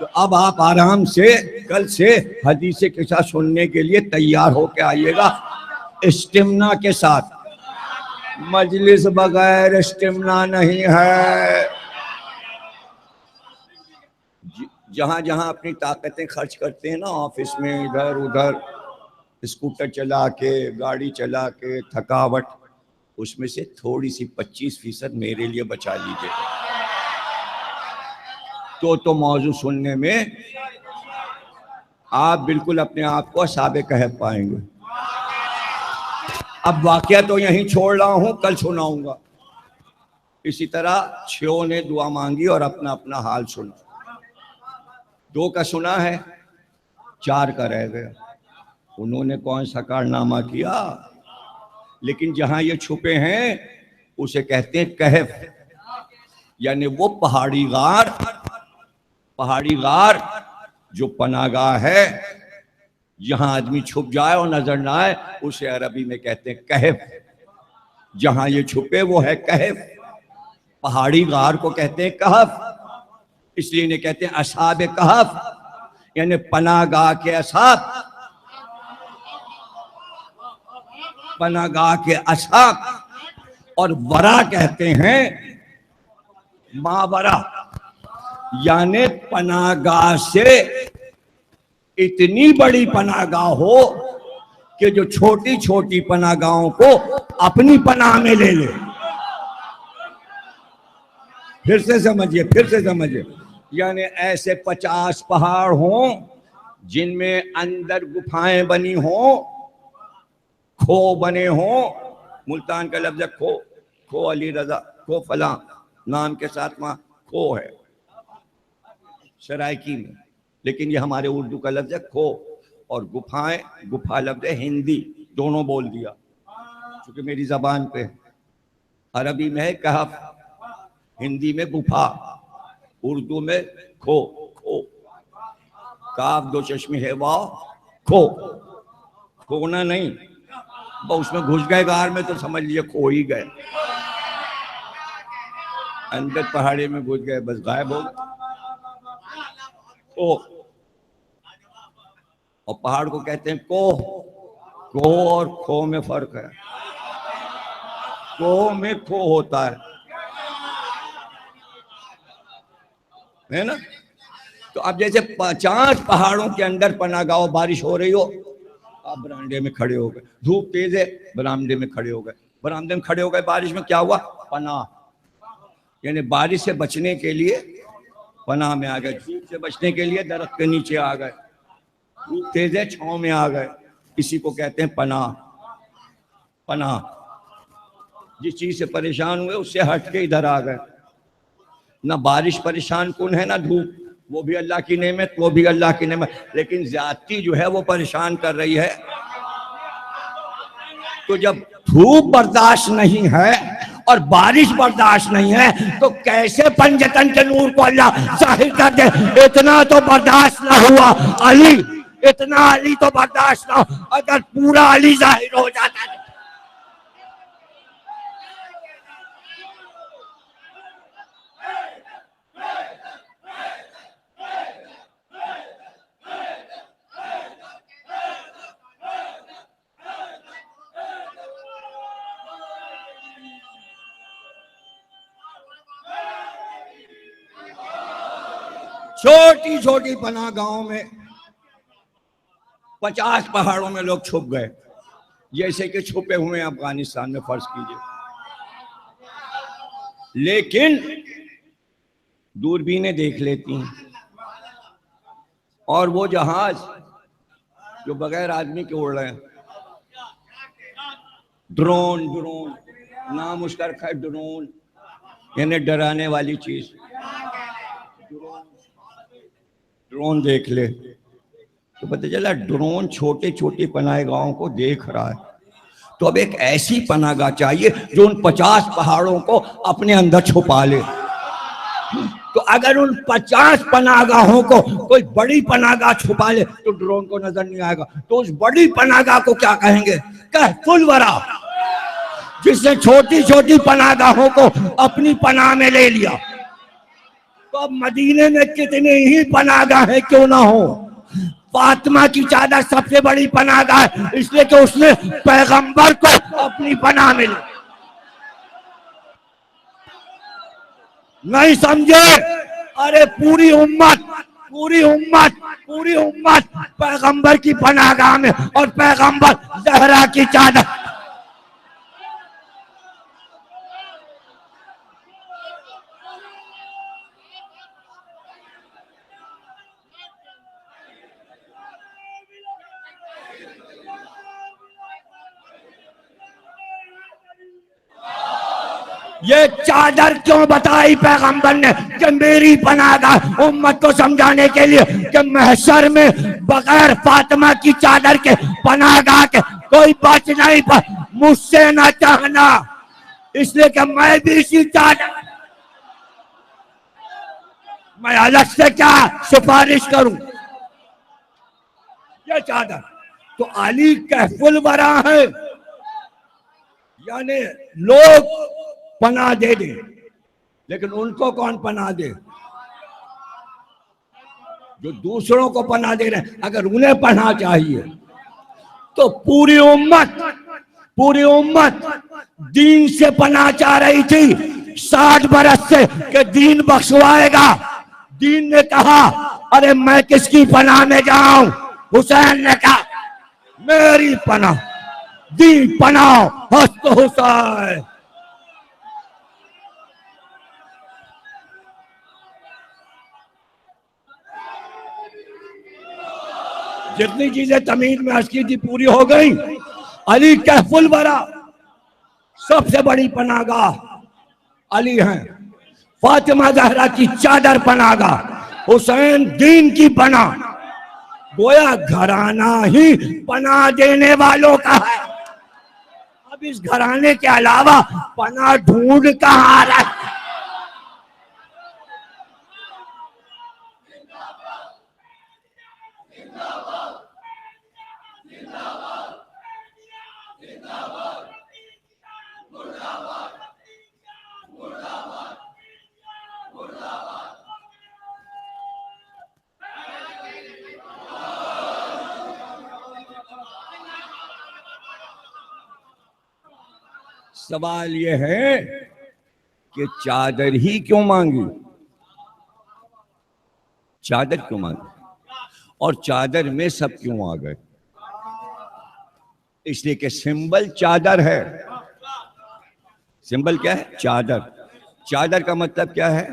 تو اب آپ آرام سے کل سے حدیث قصہ سننے کے لیے تیار ہو کے آئیے گا، اسٹمنا کے ساتھ. مجلس بغیر اسٹمنا نہیں ہے. جہاں جہاں اپنی طاقتیں خرچ کرتے ہیں نا، آفس میں ادھر ادھر اسکوٹر چلا کے، گاڑی چلا کے، تھکاوٹ، اس میں سے تھوڑی سی 25% میرے لیے بچا لیجئے، تو موضوع سننے میں آپ بالکل اپنے آپ کو اصحاب کہف پائیں گے. اب واقعہ تو یہیں چھوڑ رہا ہوں، کل سناؤں گا. اسی طرح 6 نے دعا مانگی اور اپنا اپنا حال سنا. 2 کا سنا ہے، 4 کا رہ گیا. انہوں نے کون سا کارنامہ کیا؟ لیکن جہاں یہ چھپے ہیں اسے کہتے ہیں کہف، یعنی وہ پہاڑی غار جو پناہ گاہ ہے، جہاں آدمی چھپ جائے اور نظر نہ آئے، اسے عربی میں کہتے ہیں کہف. جہاں یہ چھپے وہ ہے کہف. پہاڑی غار کو کہتے ہیں کہف، اس لیے انہیں کہتے ہیں اصحاب کہف، یعنی پناہ گاہ کے اصحاب. پناہ گاہ کے اصحاب. اور ورا کہتے ہیں ماورا، یعنی پناہ گاہ سے اتنی بڑی پناہ گاہ ہو کہ جو چھوٹی چھوٹی پناہ گاہوں کو اپنی پناہ میں لے لے. پھر سے سمجھئے، یعنی ایسے 50 پہاڑ ہوں جن میں اندر گفائیں بنی ہوں، کھو بنے ہوں. ملتان کا لفظ ہے کھو علی رضا، کھو فلاں نام کے ساتھ وہاں کھو ہے سرائکی میں، لیکن یہ ہمارے اردو کا لفظ ہے کھو. اور گفائیں، گفا لفظ ہے ہندی، دونوں بول دیا چونکہ میری زبان پہ. عربی میں ہے کہف، ہندی میں گفا، اردو میں کھو. کاف 2 چشمی ہے واو، کھو، کھونا نہیں. اس میں گھس گئے غار میں تو سمجھ لیجئے کھو ہی گئے، اندر پہاڑی میں گھس گئے، بس غائب ہو گئے. اور پہاڑ کو کہتے ہیں کوہ اور کھو میں فرق ہے. کوہ میں کھو ہوتا ہے نا. تو اب جیسے 50 پہاڑوں کے اندر پناہ گاہ، بارش ہو رہی ہو، آپ برانڈے میں کھڑے ہو گئے، دھوپ تیز ہے، برآمدے میں کھڑے ہو گئے. بارش میں کیا ہوا؟ پناہ، یعنی بارش سے بچنے کے لیے پناہ میں آ گئے. دھوپ سے بچنے کے لیے درخت کے نیچے آ گئے. دھوپ تیز ہے، چھاؤں میں آ گئے. اسی کو کہتے ہیں پناہ. جس چیز سے پریشان ہوئے اس سے ہٹ کے ادھر آ گئے. نہ بارش پریشان کن ہے، نہ دھوپ، وہ بھی اللہ کی نعمت، لیکن زیادتی جو ہے وہ پریشان کر رہی ہے. تو جب دھوپ برداشت نہیں ہے اور بارش برداشت نہیں ہے تو کیسے پنجتن کے نور کو اللہ ظاہر کر دے؟ اتنا تو برداشت نہ ہوا علی، اتنا علی تو برداشت نہ ہو. اگر پورا علی ظاہر ہو جاتا ہے. چھوٹی چھوٹی پناہ گاہوں میں 50 پہاڑوں میں لوگ چھپ گئے، جیسے کہ چھپے ہوئے افغانستان میں فرض کیجئے. لیکن دوربینیں دیکھ لیتی ہیں، اور وہ جہاز جو بغیر آدمی کے اڑ رہے ہیں، ڈرون نام اس کا رکھا ہے ڈرون، یعنی ڈرانے والی چیز. ڈرون دیکھ لے تو پتہ چلا ڈرون چھوٹے چھوٹے پناہ گاہوں کو دیکھ رہا ہے. تو اب ایک ایسی پناہ گاہ چاہیے جو ان 50 پہاڑوں کو اپنے اندر چھپا لے. تو اگر ان 50 پناہ گاہوں کو کوئی بڑی پناہ گاہ چھپا لے تو ڈرون کو نظر نہیں آئے گا. تو اس بڑی پناہ گاہ کو کیا کہیں گے؟ کہف الورا. جس نے چھوٹی چھوٹی پناہ گاہوں کو اپنی پناہ میں لے لیا. تو اب مدینے میں کتنی ہی پناہ گاہیں کیوں نہ ہو، فاطمہ کی چادر سب سے بڑی پناہ گاہ ہے، اس لیے کہ اس نے پیغمبر کو اپنی پناہ میں لیا. نہیں سمجھے؟ ارے پوری امت پیغمبر کی پناہ گاہ میں، اور پیغمبر زہرا کی چادر. یہ چادر کیوں بتائی پیغمبر نے کہ میری پناہ گاہ، امت کو سمجھانے کے لیے کہ محشر میں بغیر فاطمہ کی چادر کے پناہ گاہ کے کوئی بچ نہیں پا. مجھ سے نہ چاہنا، اس لیے کہ میں بھی اسی چادر، میں الگ سے کیا سفارش کروں. یہ چادر تو علی کہف الورا ہے. یعنی لوگ پناہ دے دیں لیکن ان کو کون پناہ دے؟ جو دوسروں کو پناہ دے رہے ہیں. اگر انہیں پناہ چاہیے تو پوری امت دین سے پناہ چاہ رہی تھی 60 برس سے کہ دین بخشوائے گا. دین نے کہا ارے میں کس کی پناہ میں جاؤں؟ حسین نے کہا میری پناہ، دین پناہ ہست حسین. جتنی چیزیں تمہید میں عرض کی تھی پوری ہو گئی. علی کہف الورا، سب سے بڑی پناہ گاہ علی ہیں. فاطمہ زہرا کی چادر پناہ گاہ، حسین دین کی پناہ. گویا گھرانہ ہی پناہ دینے والوں کا ہے. اب اس گھرانے کے علاوہ پناہ ڈھونڈ کہاں آ رہا ہے؟ سوال یہ ہے کہ چادر ہی کیوں مانگی؟ چادر کیوں مانگی؟ اور چادر میں سب کیوں آ گئے؟ اس لیے کہ سمبل چادر ہے. سمبل کیا ہے؟ چادر. چادر کا مطلب کیا ہے؟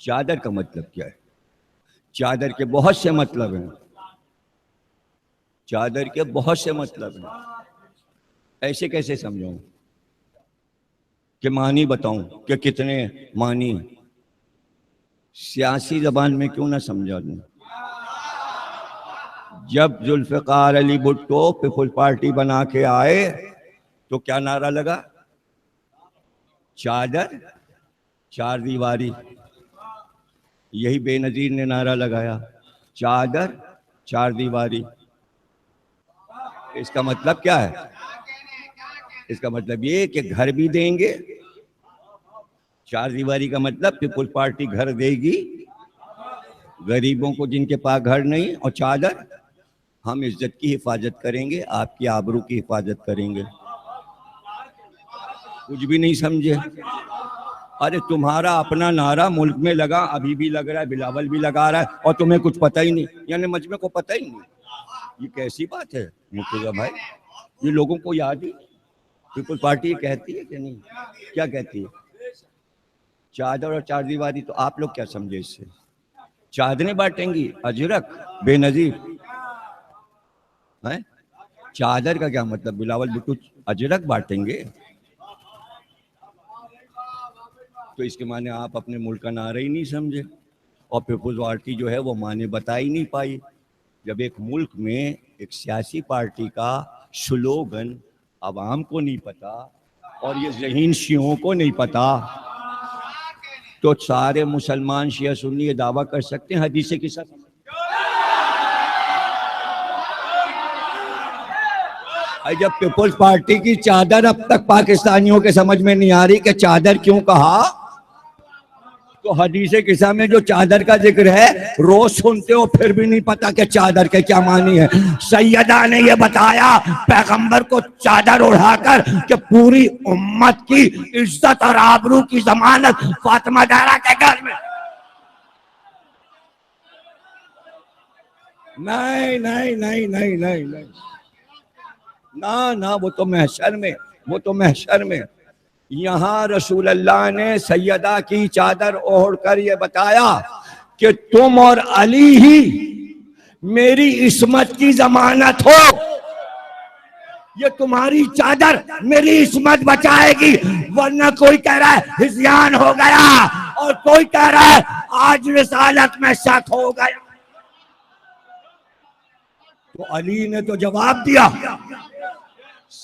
چادر کا مطلب کیا ہے؟ چادر کے بہت سے مطلب ہیں. چادر کے بہت سے مطلب ہیں. ایسے کیسے سمجھاؤں کہ معنی بتاؤں کہ کتنے معنی؟ سیاسی زبان میں کیوں نہ سمجھا دوں. جب ذوالفقار علی بھٹو پیپل پارٹی بنا کے آئے تو کیا نعرہ لگا؟ چادر چار دیواری. یہی بے نظیر نے نعرہ لگایا چادر چار دیواری. اس کا مطلب کیا ہے؟ اس کا مطلب یہ کہ گھر بھی دیں گے. چار دیواری کا مطلب پیپل پارٹی گھر دے گی غریبوں کو جن کے پاس گھر نہیں. اور چادر ہم عزت کی حفاظت کریں گے، آپ کی آبرو کی حفاظت کریں گے. کچھ بھی نہیں سمجھے؟ ارے تمہارا اپنا نعرہ ملک میں لگا، ابھی بھی لگ رہا ہے، بلاول بھی لگا رہا ہے، اور تمہیں کچھ پتہ ہی نہیں. یعنی مجمع کو پتہ ہی نہیں. یہ کیسی بات ہے مرتضیٰ بھائی؟ یہ لوگوں کو یاد ہی پیپل پارٹی کہتی ہے کہ نہیں؟ کیا کہتی ہے؟ چادر اور چار دیواری. تو آپ لوگ کیا سمجھے اس سے؟ چادریں بانٹیں گی اجرک بے نظیر ہیں؟ چادر کا کیا مطلب؟ بلاول بھٹو اجرک بانٹیں گے. تو اس کے معنی آپ اپنے ملک کا نعرہ ہی نہیں سمجھے، اور پیپلز پارٹی جو ہے وہ معنی بتا ہی نہیں پائی۔ جب ایک ملک میں ایک سیاسی پارٹی کا سلوگن عوام کو نہیں پتا اور یہ ذہین شیعوں کو نہیں پتا، تو سارے مسلمان شیعہ سنی یہ دعویٰ کر سکتے ہیں حدیث کے ساتھ؟ جب پیپلز پارٹی کی چادر اب تک پاکستانیوں کے سمجھ میں نہیں آ رہی کہ چادر کیوں کہا، تو حدیث قصہ میں جو چادر کا ذکر ہے روز سنتے ہو پھر بھی نہیں پتا کہ چادر کے کیا معنی ہے۔ سیدہ نے یہ بتایا پیغمبر کو چادر اڑا کر کہ پوری امت کی عزت اور آبرو کی ضمانت فاطمہ زہرا کے گھر میں۔ نہیں نہیں نہیں نہیں نہیں نہیں، نہ وہ تو محشر میں، وہ تو محشر میں۔ یہاں رسول اللہ نے سیدہ کی چادر اوڑھ کر یہ بتایا کہ تم اور علی ہی میری عصمت کی ضمانت ہو، یہ تمہاری چادر میری عصمت بچائے گی، ورنہ کوئی کہہ رہا ہے ہذیان ہو گیا اور کوئی کہہ رہا ہے آج رسالت میں شک ہو گیا۔ تو علی نے تو جواب دیا،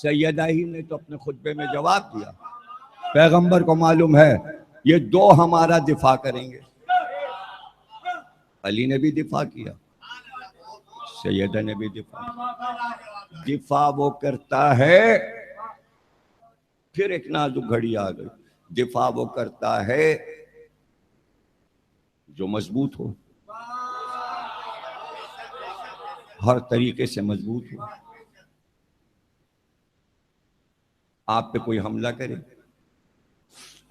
سیدہ ہی نے تو اپنے خطبے میں جواب دیا۔ پیغمبر کو معلوم ہے یہ دو ہمارا دفاع کریں گے، علی نے بھی دفاع کیا، سیدہ نے بھی دفاع وہ کرتا ہے۔ پھر ایک نازک گھڑی آ گئی، دفاع وہ کرتا ہے جو مضبوط ہو، ہر طریقے سے مضبوط ہو۔ آپ پہ کوئی حملہ کرے،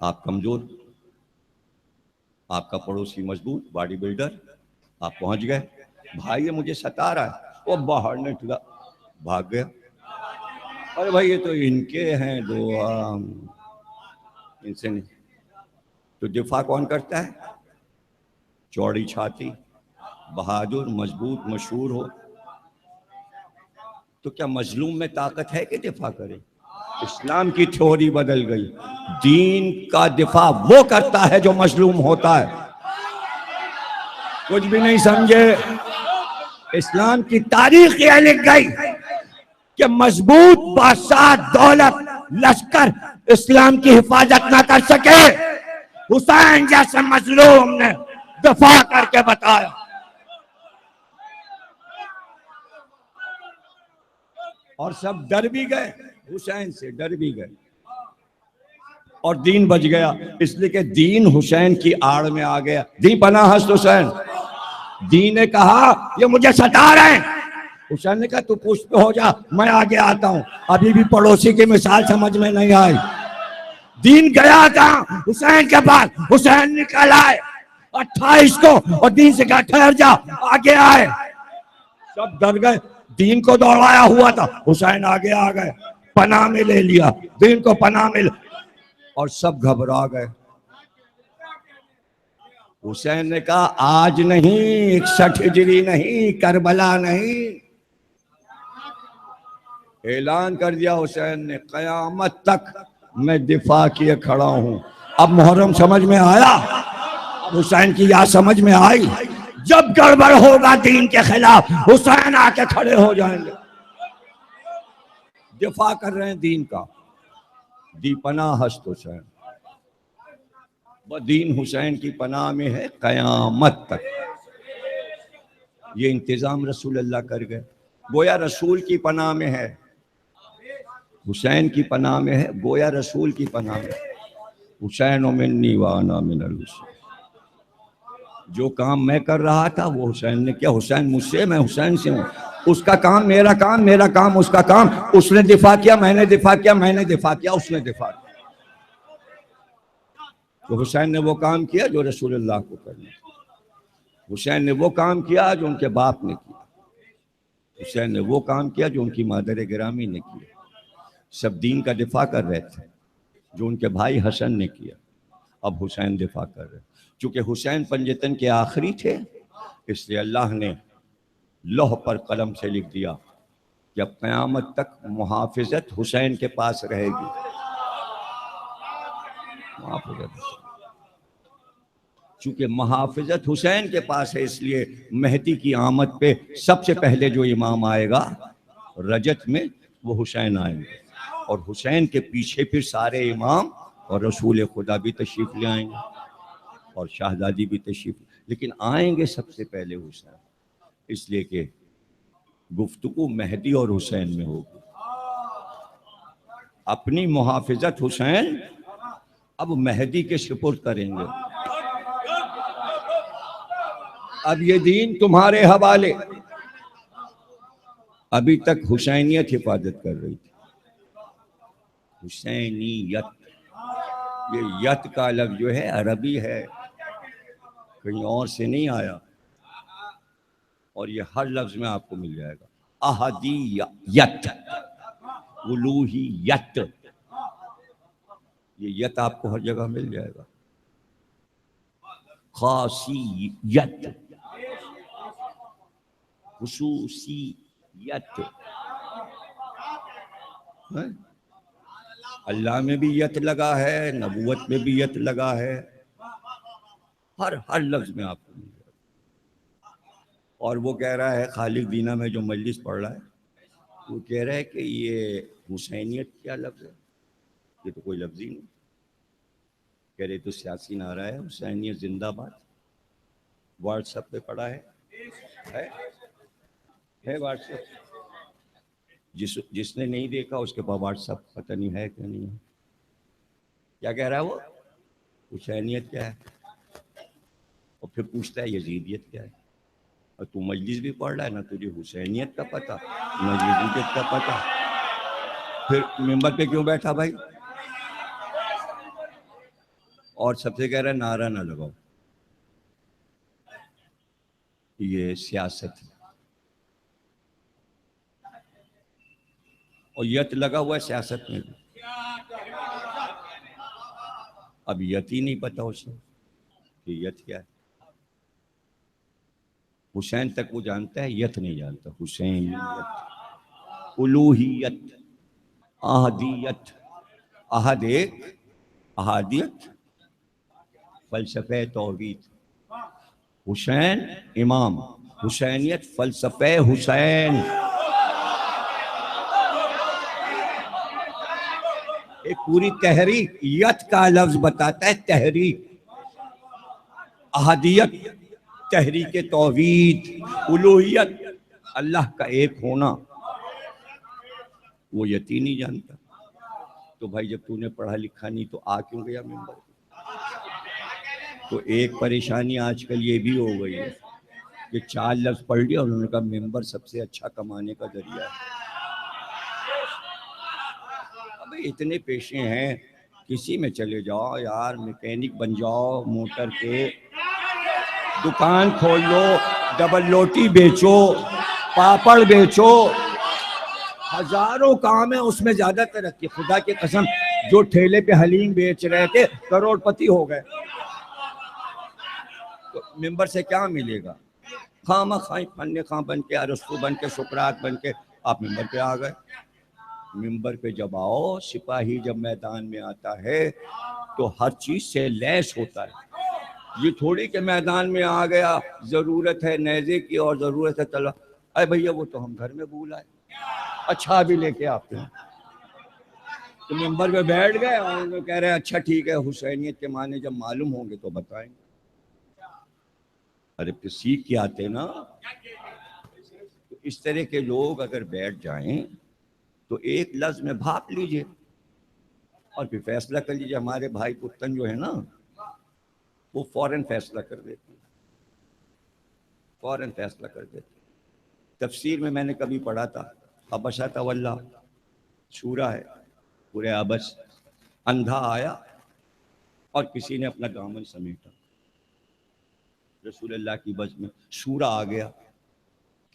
آپ کمزور، آپ کا پڑوسی مضبوط باڈی بلڈر، آپ پہنچ گئے، بھائی یہ مجھے ستا رہا ہے، وہ باہر نکلا بھاگ گیا، ارے بھائی یہ تو ان کے ہیں دو، ان سے نہیں۔ تو دفاع کون کرتا ہے؟ چوڑی چھاتی، بہادر، مضبوط، مشہور ہو۔ تو کیا مظلوم میں طاقت ہے کہ دفاع کرے؟ اسلام کی تھیوری بدل گئی، دین کا دفاع وہ کرتا ہے جو مظلوم ہوتا ہے۔ کچھ بھی نہیں سمجھے، اسلام کی تاریخ یہ لکھ گئی کہ مضبوط بادشاہ، دولت، لشکر اسلام کی حفاظت نہ کر سکے، حسین جیسے مظلوم نے دفاع کر کے بتایا۔ اور سب ڈر بھی گئے، حسین سے ڈر بھی گئے، اور دین بچ گیا، اس لیے کہ دین حسین کی آڑ میں آ گیا۔ دی پناہ ہست حسین، دین نے کہا یہ مجھے ستا رہے ہیں، حسین نے کہا تو پشت پہ ہو جا، میں آگے آتا ہوں۔ ابھی بھی پڑوسی کی مثال سمجھ میں نہیں آئی۔ دین گیا کہاں؟ حسین کے پاس، حسین نکل آئے 28 کو، اور دین سے کہا ٹھہر جا، آگے آئے۔ سب ڈر گئے، دین کو دوڑایا ہوا تھا، حسین آگے آ گئے، پناہ میں لے لیا، دین کو پناہ میں اور سب گھبرا گئے۔ حسین نے کہا آج نہیں، 61 ہجری نہیں، کربلا نہیں، اعلان کر دیا حسین نے قیامت تک میں دفاع کیے کھڑا ہوں۔ اب محرم سمجھ میں آیا، اب حسین کی یاد سمجھ میں آئی، جب گڑبڑ ہوگا دین کے خلاف حسین آ کے کھڑے ہو جائیں گے۔ دفاع کر رہے ہیں دین کا، دی پناہ ہست حسین، وہ دین حسین کی پناہ میں ہے قیامت تک۔ یہ انتظام رسول اللہ کر گئے، گویا رسول کی پناہ میں ہے، حسین کی پناہ میں ہے، گویا رسول کی پناہ میں۔ حسین منی وانا من الحسین، جو کام میں کر رہا تھا وہ حسین نے کیا، حسین مجھ سے، میں حسین سے ہوں، اس کا کام میرا کام، میرا کام اس کا کام، اس نے دفاع کیا میں نے دفاع کیا، میں نے دفاع کیا اس نے دفاع کیا۔ تو حسین نے وہ کام کیا جو رسول اللہ کو کرنا، حسین نے وہ کام کیا جو ان کے باپ نے کیا، حسین نے وہ کام کیا جو ان کی مادر گرامی نے کیا۔ سب دین کا دفاع کر رہے تھے جو ان کے بھائی حسن نے کیا، اب حسین دفاع کر رہے، چونکہ حسین پنجتن کے آخری تھے، اس لیے اللہ نے لوح پر قلم سے لکھ دیا کہ اب قیامت تک محافظت حسین کے پاس رہے گی۔ محافظت چونکہ محافظت حسین کے پاس ہے، اس لیے مہدی کی آمد پہ سب سے پہلے جو امام آئے گا رجت میں وہ حسین آئیں گے، اور حسین کے پیچھے پھر سارے امام اور رسول خدا بھی تشریف لے آئیں گے اور شہزادی بھی تشریف، لیکن آئیں گے سب سے پہلے حسین، اس لیے کہ گفتگو مہدی اور حسین میں ہوگی۔ اپنی محافظت حسین اب مہدی کے سپرد کریں گے، اب یہ دین تمہارے حوالے۔ ابھی تک حسینیت حفاظت کر رہی تھی، حسینیت، یہ یت کا لفظ جو ہے عربی ہے، کہیں اور سے نہیں آیا، اور یہ ہر لفظ میں آپ کو مل جائے گا۔ احدیت، الوہیت، یہ یت آپ کو ہر جگہ مل جائے گا۔ خاصیت، خصوصیت، اللہ میں بھی یت لگا ہے، نبوت میں بھی یت لگا ہے، ہر لفظ میں آپ کو مل جائے گا۔ اور وہ کہہ رہا ہے خالق دینا میں جو مجلس پڑھ رہا ہے، وہ کہہ رہا ہے کہ یہ حسینیت کیا لفظ ہے، یہ تو کوئی لفظ ہی نہیں، کہہ رہے تو سیاسی نعرہ ہے حسینیت زندہ باد، واٹس ایپ پہ پڑا ہے واٹس ایپ، جس نے نہیں دیکھا اس کے پاس واٹس ایپ پتہ نہیں ہے کہ نہیں ہے۔ کیا کہہ رہا ہے وہ؟ حسینیت کیا ہے، اور پھر پوچھتا ہے یزیدیت کیا ہے، اور تو مجلس بھی پڑھ رہا ہے، نہ تجھے حسینیت کا پتہ نہ یزیدیت کا پتہ، پھر ممبر پہ کیوں بیٹھا بھائی؟ اور سب سے کہہ رہا ہے نعرہ نہ لگاؤ، یہ سیاست ہے، اور یت لگا ہوا ہے سیاست میں بھی، اب یت ہی نہیں پتا اسے کہ یت کیا ہے۔ حسین تک وہ جانتا ہے، یت نہیں جانتا، حسینیت، الوہیت، احدیت، احد ایک، احادیت فلسفہ توحید، حسین امام، حسینیت فلسفہ حسین، ایک پوری تحریک، یت کا لفظ بتاتا ہے تحریک، احدیت تحریک توحید، الوہیت اللہ کا ایک ہونا، وہ یقینی جانتا۔ تو بھائی جب تو نے پڑھا لکھا نہیں تو آ کیوں گیا ممبر؟ تو ایک پریشانی آج کل یہ بھی ہو گئی ہے کہ 4 لفظ پڑھ لیا اور انہوں نے کہا ممبر سب سے اچھا کمانے کا ذریعہ ہے۔ اب اتنے پیشے ہیں، کسی میں چلے جاؤ یار، میکینک بن جاؤ، موٹر کے دکان کھول لو، ڈبل روٹی بیچو، پاپڑ بیچو، ہزاروں کام ہیں، اس میں زیادہ ترقی، خدا کی قسم جو ٹھیلے پہ حلیم بیچ رہے تھے کروڑ پتی ہو گئے، تو ممبر سے کیا ملے گا؟ خواہ خواہ فن خواہ بن کے، ارسطو بن کے، سقراط بن کے آپ ممبر پہ آ گئے۔ ممبر پہ جب آؤ، سپاہی جب میدان میں آتا ہے تو ہر چیز سے لیس ہوتا ہے، یہ تھوڑی کہ میدان میں آ گیا ضرورت ہے نیزے کی اور ضرورت ہے تلوار، اے بھیا وہ تو ہم گھر میں بھول آئے، اچھا بھی لے کے آتے ہیں، تو ممبر پہ بیٹھ گئے اور وہ کہہ رہے ہیں اچھا ٹھیک ہے، حسینیت کے معنی جب معلوم ہوں گے تو بتائیں گے۔ ارے پھر سیکھ کے آتے نا۔ تو اس طرح کے لوگ اگر بیٹھ جائیں تو ایک لفظ میں بھاپ لیجئے اور پھر فیصلہ کر لیجئے۔ ہمارے بھائی پتن جو ہے نا، وہ فوراً فیصلہ کر دیتے ہیں، فوراً فیصلہ کر دیتے ہیں۔ تفسیر میں نے کبھی پڑھا تھا، ابشا تولا، سورہ ہے پورے ابس، اندھا آیا اور کسی نے اپنا دامن سمیٹا، رسول اللہ کی بز میں سورہ آ گیا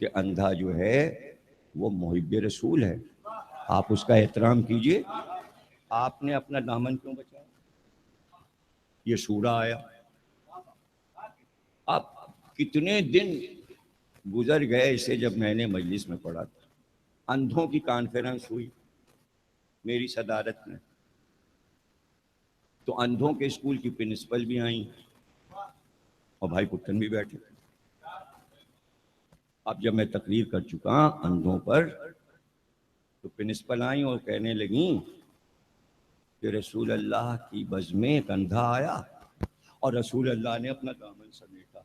کہ اندھا جو ہے وہ محب رسول ہے، آپ اس کا احترام کیجئے، آپ نے اپنا دامن کیوں بچایا؟ یہ سورہ آیا۔ اب کتنے دن گزر گئے اسے جب میں نے مجلس میں پڑھا تھا، اندھوں کی کانفرنس ہوئی میری صدارت میں، تو اندھوں کے اسکول کی پرنسپل بھی آئیں، اور بھائی پٹن بھی بیٹھے. اب جب میں تقریر کر چکا اندھوں پر تو پرنسپل آئیں اور کہنے لگیں کہ رسول اللہ کی بز میں ایک اندھا آیا اور رسول اللہ نے اپنا دامن سمیٹا.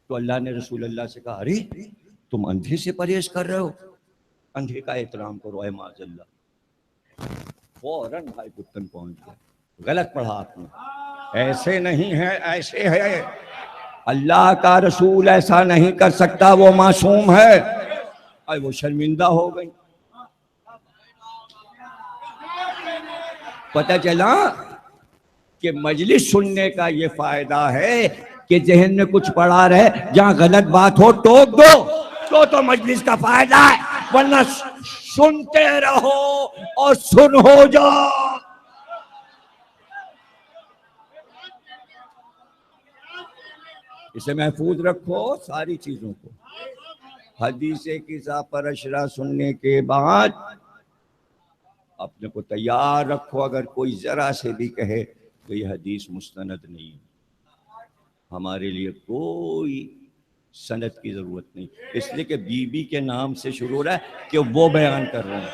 تو اللہ نے رسول اللہ سے کہا ارے تم اندھے سے پرہیز کر رہے ہو, اندھے کا احترام کرو اے معاذ اللہ. فوراً بھائی پتن پہنچ گیا, غلط پڑھا آپ نے, ایسے نہیں ہے ایسے ہے, اللہ کا رسول ایسا نہیں کر سکتا, وہ معصوم ہے. اے وہ شرمندہ ہو گئی. پتہ چلا کہ مجلس سننے کا یہ فائدہ ہے کہ ذہن میں کچھ پڑا رہے, جہاں غلط بات ہو ٹوک دو تو مجلس کا فائدہ ہے, ورنہ سنتے رہو اور سن ہو جاؤ. اسے محفوظ رکھو ساری چیزوں کو. حدیث قصہ پر اشرا سننے کے بعد اپنے کو تیار رکھو, اگر کوئی ذرا سے بھی کہے تو یہ حدیث مستند نہیں ہے. ہمارے لیے کوئی سند کی ضرورت نہیں, اس لیے کہ بی بی کے نام سے شروع ہو رہا ہے کہ وہ بیان کر رہے ہیں.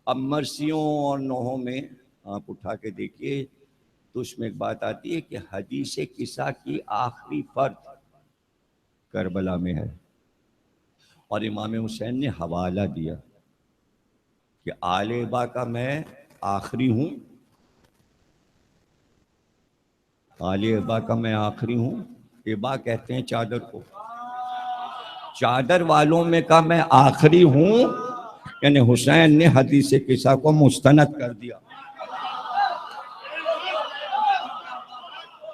اب مرثیوں اور نوحوں میں آپ اٹھا کے دیکھیے تو اس میں ایک بات آتی ہے کہ حدیث قصہ کی آخری فرد کربلا میں ہے, اور امام حسین نے حوالہ دیا کہ آل ابا کا میں آخری ہوں, آل ابا کا میں آخری ہوں. ابا کہتے ہیں چادر کو, چادر والوں میں کا میں آخری ہوں, یعنی حسین نے حدیث قصہ کو مستند کر دیا.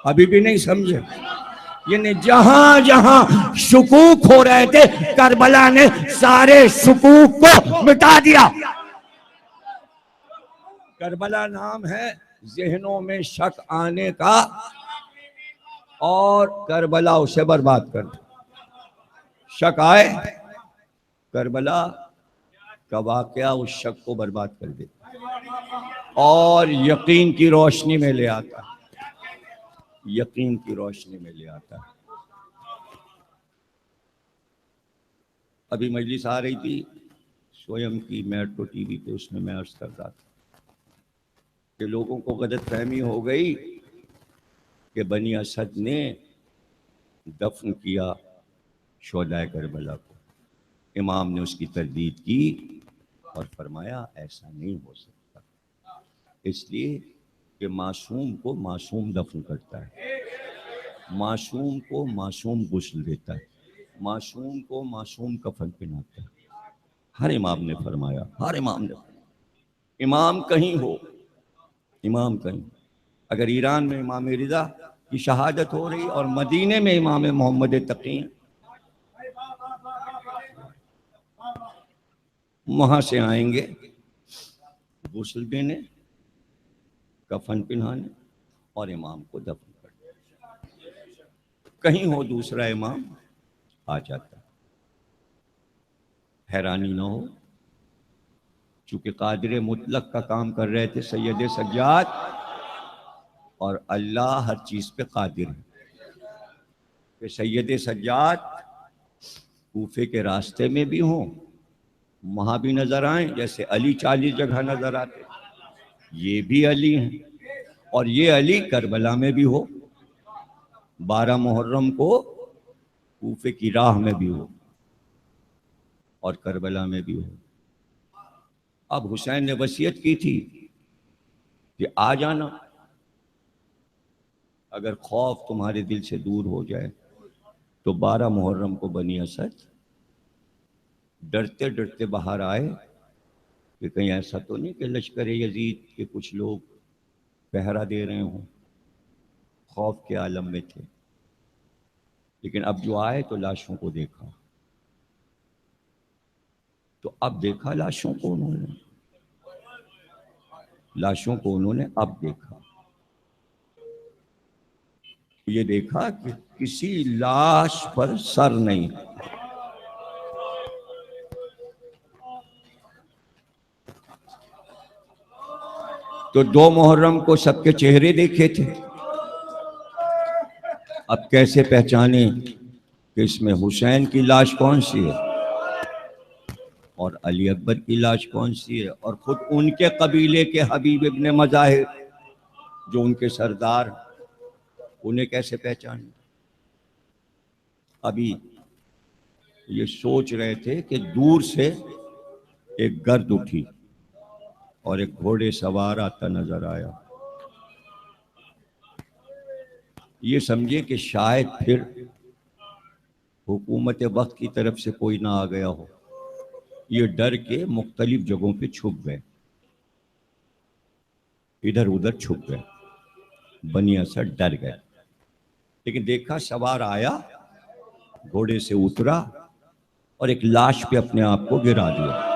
ابھی بھی نہیں سمجھے, یعنی جہاں جہاں شکوک ہو رہے تھے کربلا نے سارے شکوک کو مٹا دیا. کربلا نام ہے ذہنوں میں شک آنے کا, اور کربلا اسے برباد کر دیا. شک آئے, کربلا کا واقعہ اس شک کو برباد کر دیتا اور یقین کی روشنی میں لے آتا, یقین کی روشنی میں لے آتا. ابھی مجلس آ رہی تھی سویم کی میٹرو ٹی وی پہ, اس میں میں عرض کر رہا تھا کہ لوگوں کو غلط فہمی ہو گئی کہ بنی اسد نے دفن کیا شہداء کربلا کو. امام نے اس کی تردید کی اور فرمایا ایسا نہیں ہو سکتا, اس لیے کہ معصوم کو معصوم دفن کرتا ہے, معصوم کو معصوم غسل دیتا ہے, معصوم کو معصوم کفن پہناتا ہے. ہر امام نے فرمایا, ہر امام نے فرمایا. امام کہیں ہو, امام کہیں, اگر ایران میں امام رضا کی شہادت ہو رہی اور مدینے میں امام محمد تقی, وہاں سے آئیں گے غسل دینے, کفن پہنانے اور امام کو دفن کرنے. کہیں ہو دوسرا امام آ جاتا, حیرانی نہ ہو, چونکہ قادر مطلق کا کام کر رہے تھے سید سجاد, اور اللہ ہر چیز پہ قادر ہے. کہ سید سجاد کوفے کے راستے میں بھی ہوں, وہاں بھی نظر آئیں, جیسے علی 40 جگہ نظر آتے, یہ بھی علی ہیں, اور یہ علی کربلا میں بھی ہو, 12 محرم کو کوفے کی راہ میں بھی ہو اور کربلا میں بھی ہو. اب حسین نے وصیت کی تھی کہ آ جانا, اگر خوف تمہارے دل سے دور ہو جائے تو 12 محرم کو بنی اسد ڈرتے ڈرتے باہر آئے کہ کہیں ایسا تو نہیں کہ لشکر یزید کے کچھ لوگ پہرا دے رہے ہوں. خوف کے عالم میں تھے, لیکن اب جو آئے تو لاشوں کو دیکھا, تو اب دیکھا لاشوں کو انہوں نے, لاشوں کو انہوں نے اب دیکھا. یہ دیکھا کہ کسی لاش پر سر نہیں, تو 2 محرم کو سب کے چہرے دیکھے تھے. اب کیسے پہچانے کہ اس میں حسین کی لاش کون سی ہے اور علی اکبر کی لاش کون سی ہے، اور خود ان کے قبیلے کے حبیب ابن مظاہر جو ان کے سردار، انہیں کیسے پہچانے؟ ابھی یہ سوچ رہے تھے کہ دور سے ایک گرد اٹھی اور ایک گھوڑے سوار آتا نظر آیا. یہ سمجھے کہ شاید پھر حکومت وقت کی طرف سے کوئی نہ آ گیا ہو. یہ ڈر کے مختلف جگہوں پہ چھپ گئے، ادھر ادھر چھپ گئے. بنی اسد ڈر گئے، لیکن دیکھا سوار آیا، گھوڑے سے اترا اور ایک لاش پہ اپنے آپ کو گرا دیا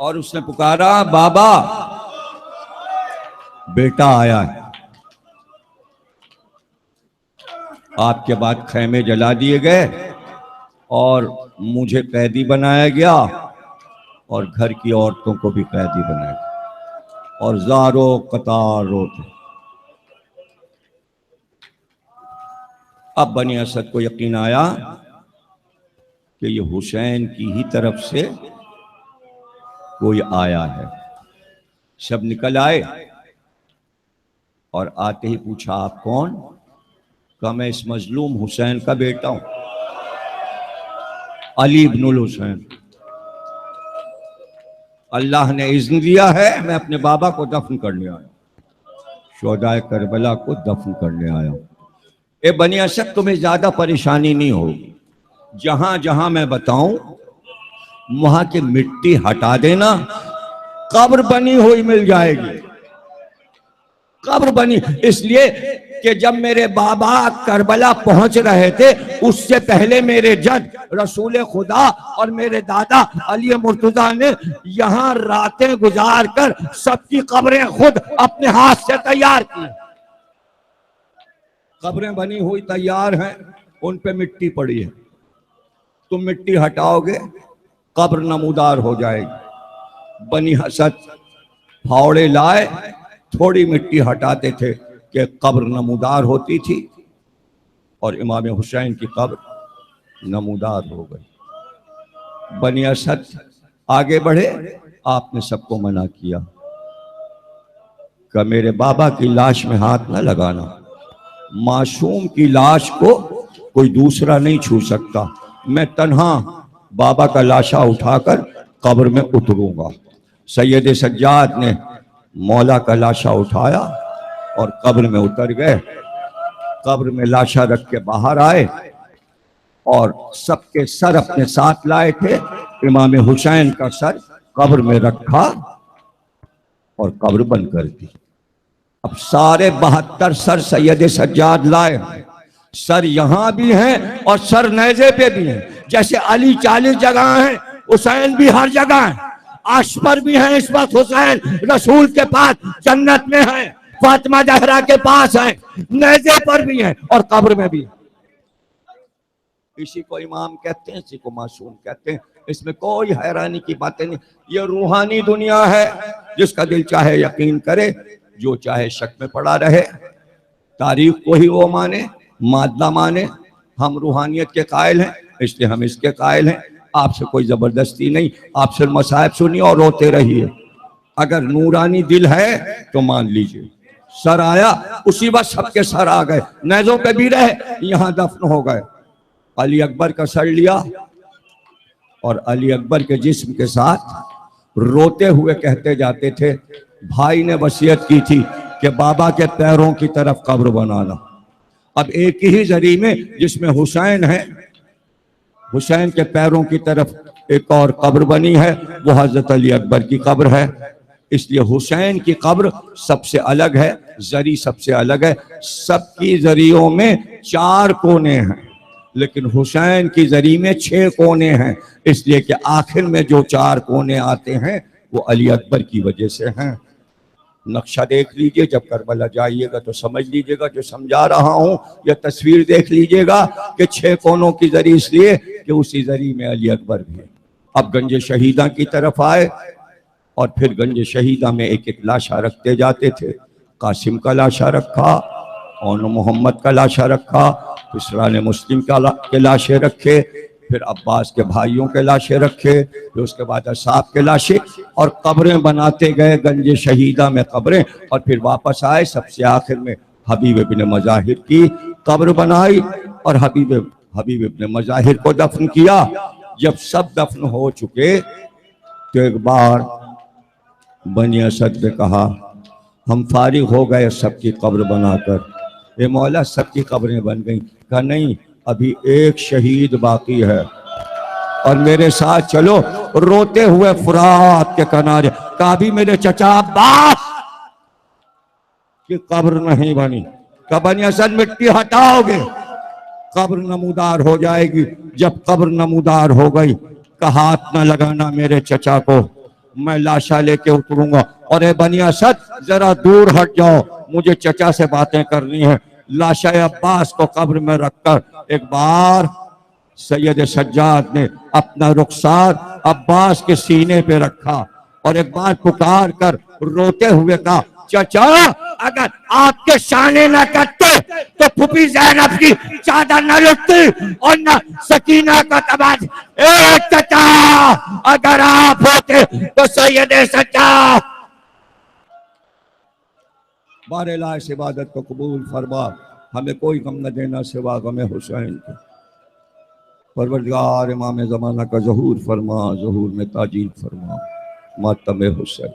اور اس نے پکارا، بابا بیٹا آیا ہے. آپ کے بعد خیمے جلا دیے گئے اور مجھے قیدی بنایا گیا اور گھر کی عورتوں کو بھی قیدی بنایا گیا اور زارو قطار روتے. اب بنی اسد کو یقین آیا کہ یہ حسین کی ہی طرف سے کوئی آیا ہے. سب نکل آئے اور آتے ہی پوچھا، آپ کون؟ کہا میں اس مظلوم حسین کا بیٹا ہوں، علی ابن الحسین. اللہ نے اذن دیا ہے، میں اپنے بابا کو دفن کرنے آیا، شہدائے کربلا کو دفن کرنے آیا ہوں. اے بنی اسد تمہیں زیادہ پریشانی نہیں ہوگی، جہاں جہاں میں بتاؤں وہاں کی مٹی ہٹا دینا، قبر بنی ہوئی مل جائے گی. قبر بنی اس لیے کہ جب میرے بابا کربلا پہنچ رہے تھے اس سے پہلے میرے جد رسول خدا اور میرے دادا علی مرتضیٰ نے یہاں راتیں گزار کر سب کی قبریں خود اپنے ہاتھ سے تیار کی. قبریں بنی ہوئی تیار ہیں، ان پہ مٹی پڑی ہے، تم مٹی ہٹاؤ گے قبر نمودار ہو جائے گی. بنی اسد پھاوڑے لائے، تھوڑی مٹی ہٹاتے تھے کہ قبر نمودار ہوتی تھی اور امام حسین کی قبر نمودار ہو گئی. بنی اسد آگے بڑھے، آپ نے سب کو منع کیا کہ میرے بابا کی لاش میں ہاتھ نہ لگانا، معصوم کی لاش کو کوئی دوسرا نہیں چھو سکتا، میں تنہا بابا کا لاشا اٹھا کر قبر میں اتروں گا. سید سجاد نے مولا کا لاشا اٹھایا اور قبر میں اتر گئے. قبر میں لاشا رکھ کے باہر آئے اور سب کے سر اپنے ساتھ لائے تھے. امام حسین کا سر قبر میں رکھا اور قبر بند کر دی. اب سارے 72 سر سید سجاد لائے، سر یہاں بھی ہیں اور سر نیزے پہ بھی ہیں. جیسے علی 40 جگہ ہیں، حسین بھی ہر جگہ ہیں. عرش پر بھی ہیں اس وقت حسین، رسول کے پاس جنت میں ہیں، فاطمہ زہرا کے پاس ہیں، نیزے پر بھی ہیں اور قبر میں بھی ہیں. اسی کو امام کہتے ہیں، اسی کو معصوم کہتے ہیں. اس میں کوئی حیرانی کی باتیں نہیں. یہ روحانی دنیا ہے، جس کا دل چاہے یقین کرے، جو چاہے شک میں پڑا رہے. تاریخ کو ہی وہ مانے، مادہ مانے. ہم روحانیت کے قائل ہیں، اس لیے ہم اس کے قائل ہیں. آپ سے کوئی زبردستی نہیں، آپ سے مصائب سنیے اور روتے رہیے. اگر نورانی دل ہے تو مان لیجئے. سر آیا اسی وقت سب کے سر آ گئے، نیزوں پہ بھی رہے، یہاں دفن ہو گئے. علی اکبر کا سر لیا اور علی اکبر کے جسم کے ساتھ روتے ہوئے کہتے جاتے تھے، بھائی نے وصیت کی تھی کہ بابا کے پیروں کی طرف قبر بنانا. اب ایک ہی زری میں جس میں حسین ہے، حسین کے پیروں کی طرف ایک اور قبر بنی ہے، وہ حضرت علی اکبر کی قبر ہے. اس لیے حسین کی قبر سب سے الگ ہے، زری سب سے الگ ہے. سب کی زریوں میں 4 کونے ہیں لیکن حسین کی زری میں 6 کونے ہیں، اس لیے کہ آخر میں جو 4 کونے آتے ہیں وہ علی اکبر کی وجہ سے ہیں. نقشہ دیکھ لیجئے، جب کربلا جائیے گا تو سمجھ لیجئے گا جو سمجھا رہا ہوں. یہ تصویر دیکھ لیجئے گا کہ 6 کونوں کی زری اس لیے کہ اسی زری میں علی اکبر بھی ہے. اب گنج شہیداں کی طرف آئے اور پھر گنج شہیدہ میں ایک ایک لاشا رکھتے جاتے تھے. قاسم کا لاشا رکھا، اور محمد کا لاشا رکھا، اسران مسلم کے لاشے رکھے، پھر عباس کے بھائیوں کے لاشے رکھے، پھر اس کے بعد اصحاب کے لاشے، اور قبریں بناتے گئے گنج شہیدہ میں قبریں. اور پھر واپس آئے، سب سے آخر میں حبیب ابن مظاہر کی قبر بنائی اور حبیب ابن مظاہر کو دفن کیا. جب سب دفن ہو چکے تو ایک بار بنی اسد نے کہا ہم فارغ ہو گئے سب کی قبر بنا کر. اے مولا سب کی قبریں بن گئیں. کہا نہیں، ابھی ایک شہید باقی ہے اور میرے ساتھ چلو. روتے ہوئے فرات کے کنارے. کہا بھی میرے چچا عباس کی قبر نہیں بنی. کہا بنی اسد مٹی ہٹاؤ گے قبر نمودار ہو جائے گی. جب قبر نمودار ہو گئی کہا ہاتھ نہ لگانا میرے چچا کو، میں لاشا لے کے اتروں گا. اور اے بنی اسد ذرا دور ہٹ جاؤ، مجھے چچا سے باتیں کرنی ہیں. لاشا عباس کو قبر میں رکھ کر ایک بار سید سجاد نے اپنا رخسار عباس کے سینے پہ رکھا اور ایک بار پکار کر روتے ہوئے کہا چچا اگر آپ کے شانے نہ کرتے تو پھوپھی زینب کی چادر نہ لٹتی اور نہ سکینہ کا تباج. اے چچا اگر آپ ہوتے تو سید سجاد. بار الہ اس عبادت کو قبول فرما، ہمیں کوئی غم نہ دینا سوا غم حسین کو. پروردگار امام زمانہ کا ظہور فرما، ظہور میں تاجیل فرما. ماتم حسین.